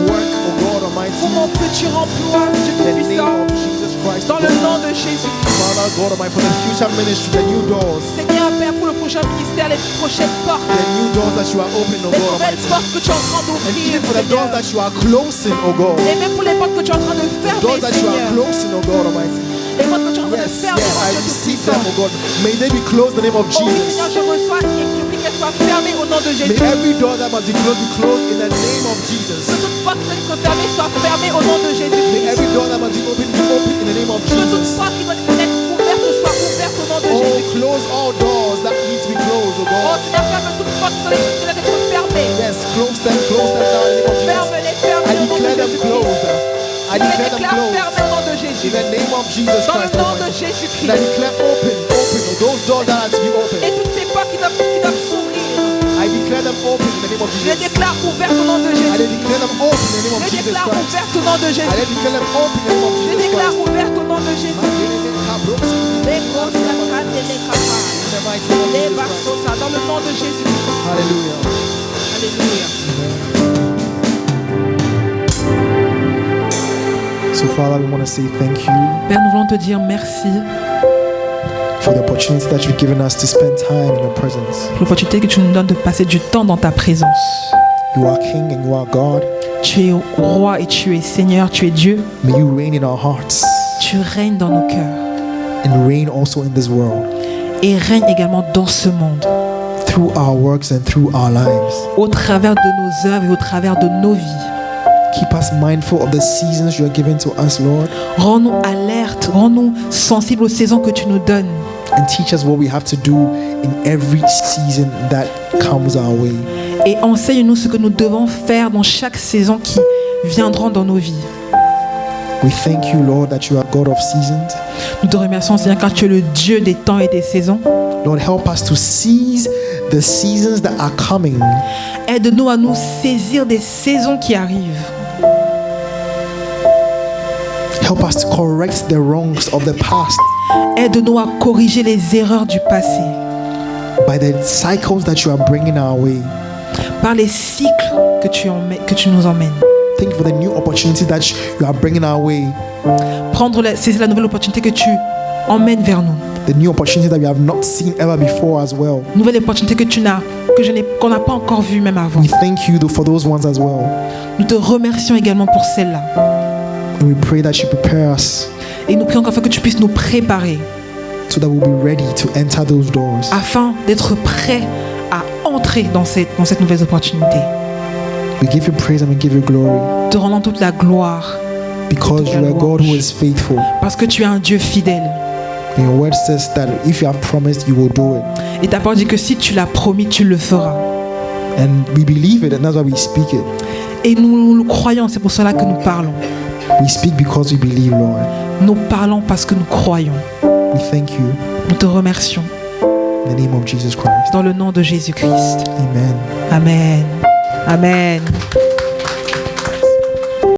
work, oh God Almighty, Pour mon futur emploi, Dieu in the name Tout-Puissant. of Jesus Christ, Dans oh le God. nom de Jésus. Father God Almighty, for the future ministry, the new doors, Seigneur, Père, pour le prochain ministère, les prochaines portes. the new doors that you are opening, oh Les God nouvelles Almighty, portes que tu es en train and d'ouvrir, even for the doors Seigneur. that you are closing, oh God. Et même pour les portes que tu es en train de fermer, Doors that you are Seigneur. closing, oh God Almighty. Les portes que tu es en train de Yes, fermer, yes, oh I Dieu receive Tout-Puissant. them, oh God. May they be closed in the name of Oh oui, Jesus. Seigneur, je reçois et je prie qu'elle soit fermée au nom de May Jésus. every door that must be closed in the name of Jesus. Que toute porte qui doit être fermée soit fermée au nom de May Jésus. every door that must be open in the name of Que toute Jesus. porte qui doit être ouverte soit ouverte au nom de Oh, Jésus. close all doors that need to be closed, oh Oh God. Seigneur, ferme toute porte qui doit être fermée. Yes, close them now in the name of Jesus. Ferme-les, I ferme-les au nom de declare them Jésus. closed. I Je les declare them déclare closed. fermées au nom de In Jésus. the name of Jesus Dans le Christ. nom de Almighty. Jésus-Christ. And I declare open, those doors that are to be open. Et toutes ces portes qui doivent s'ouvrir, I declare them open in the name of je les Jesus. déclare ouvertes au nom de I Jésus. declare them open in the name of Je les Jesus déclare Christ. ouvertes au nom de I Jésus. declare them open in the name of Je Jesus déclare Christ. ouvertes au nom de Jésus. Les grosses satanes et les capables. In the mighty name of Les Jesus Christ. bassotas, dans le nom de Jésus. Hallelujah. Alléluia. So, Father, we want to say thank you Père, nous voulons te dire merci for the opportunity that you've given us to spend time in your presence. pour l'opportunité que tu nous donnes de passer du temps dans ta présence. You are King and you are God. Tu es roi et tu es Seigneur, tu es Dieu. May you reign in our hearts Tu règnes dans nos cœurs and reign also in this world et règne également dans ce monde, through our works and through our lives. au travers de nos œuvres et au travers de nos vies. Keep us mindful of the seasons you are giving to us, Lord, Rends-nous alertes, rends-nous sensibles aux saisons que tu nous donnes and teach us what we have to do in every season that comes our way. et enseigne-nous ce que nous devons faire dans chaque saison qui viendront dans nos vies. We thank you, Lord, that you are God of seasons. Nous te remercions, Seigneur, car tu es le Dieu des temps et des saisons. Lord, help us to seize the seasons that are coming Aide-nous à nous saisir des saisons qui arrivent. Help us to correct the wrongs of the past Aide-nous à corriger les erreurs du passé by the cycles that you are bringing our way. par les cycles que tu nous emmènes. Thank you for the new opportunities that you are bringing our way. Saisir la nouvelle opportunité que tu emmènes vers nous. The new opportunity that we have not seen ever before as well. Nouvelle opportunité qu'on n'a pas encore vue même avant. We thank you for those ones as well. Nous te remercions également pour celle-là. And we pray that you prepare us Et nous prions afin que tu puisses nous préparer so that we'll be ready to enter those doors. afin d'être prêts à entrer dans cette nouvelle opportunité. We give you praise and we give you glory Te rendant toute la gloire because you are God who is faithful. parce que tu es un Dieu fidèle. And your word says that if you have promised, you will do it. Et ta parole dit que si tu l'as promis, tu le feras. And we believe it, and that's why we speak it. Et nous le croyons, c'est pour cela que nous parlons. We speak because we believe, Lord. Nous parlons parce que nous croyons. We thank you Nous te remercions in the name of Jesus Christ. dans le nom de Jésus-Christ. Amen. Amen. Amen.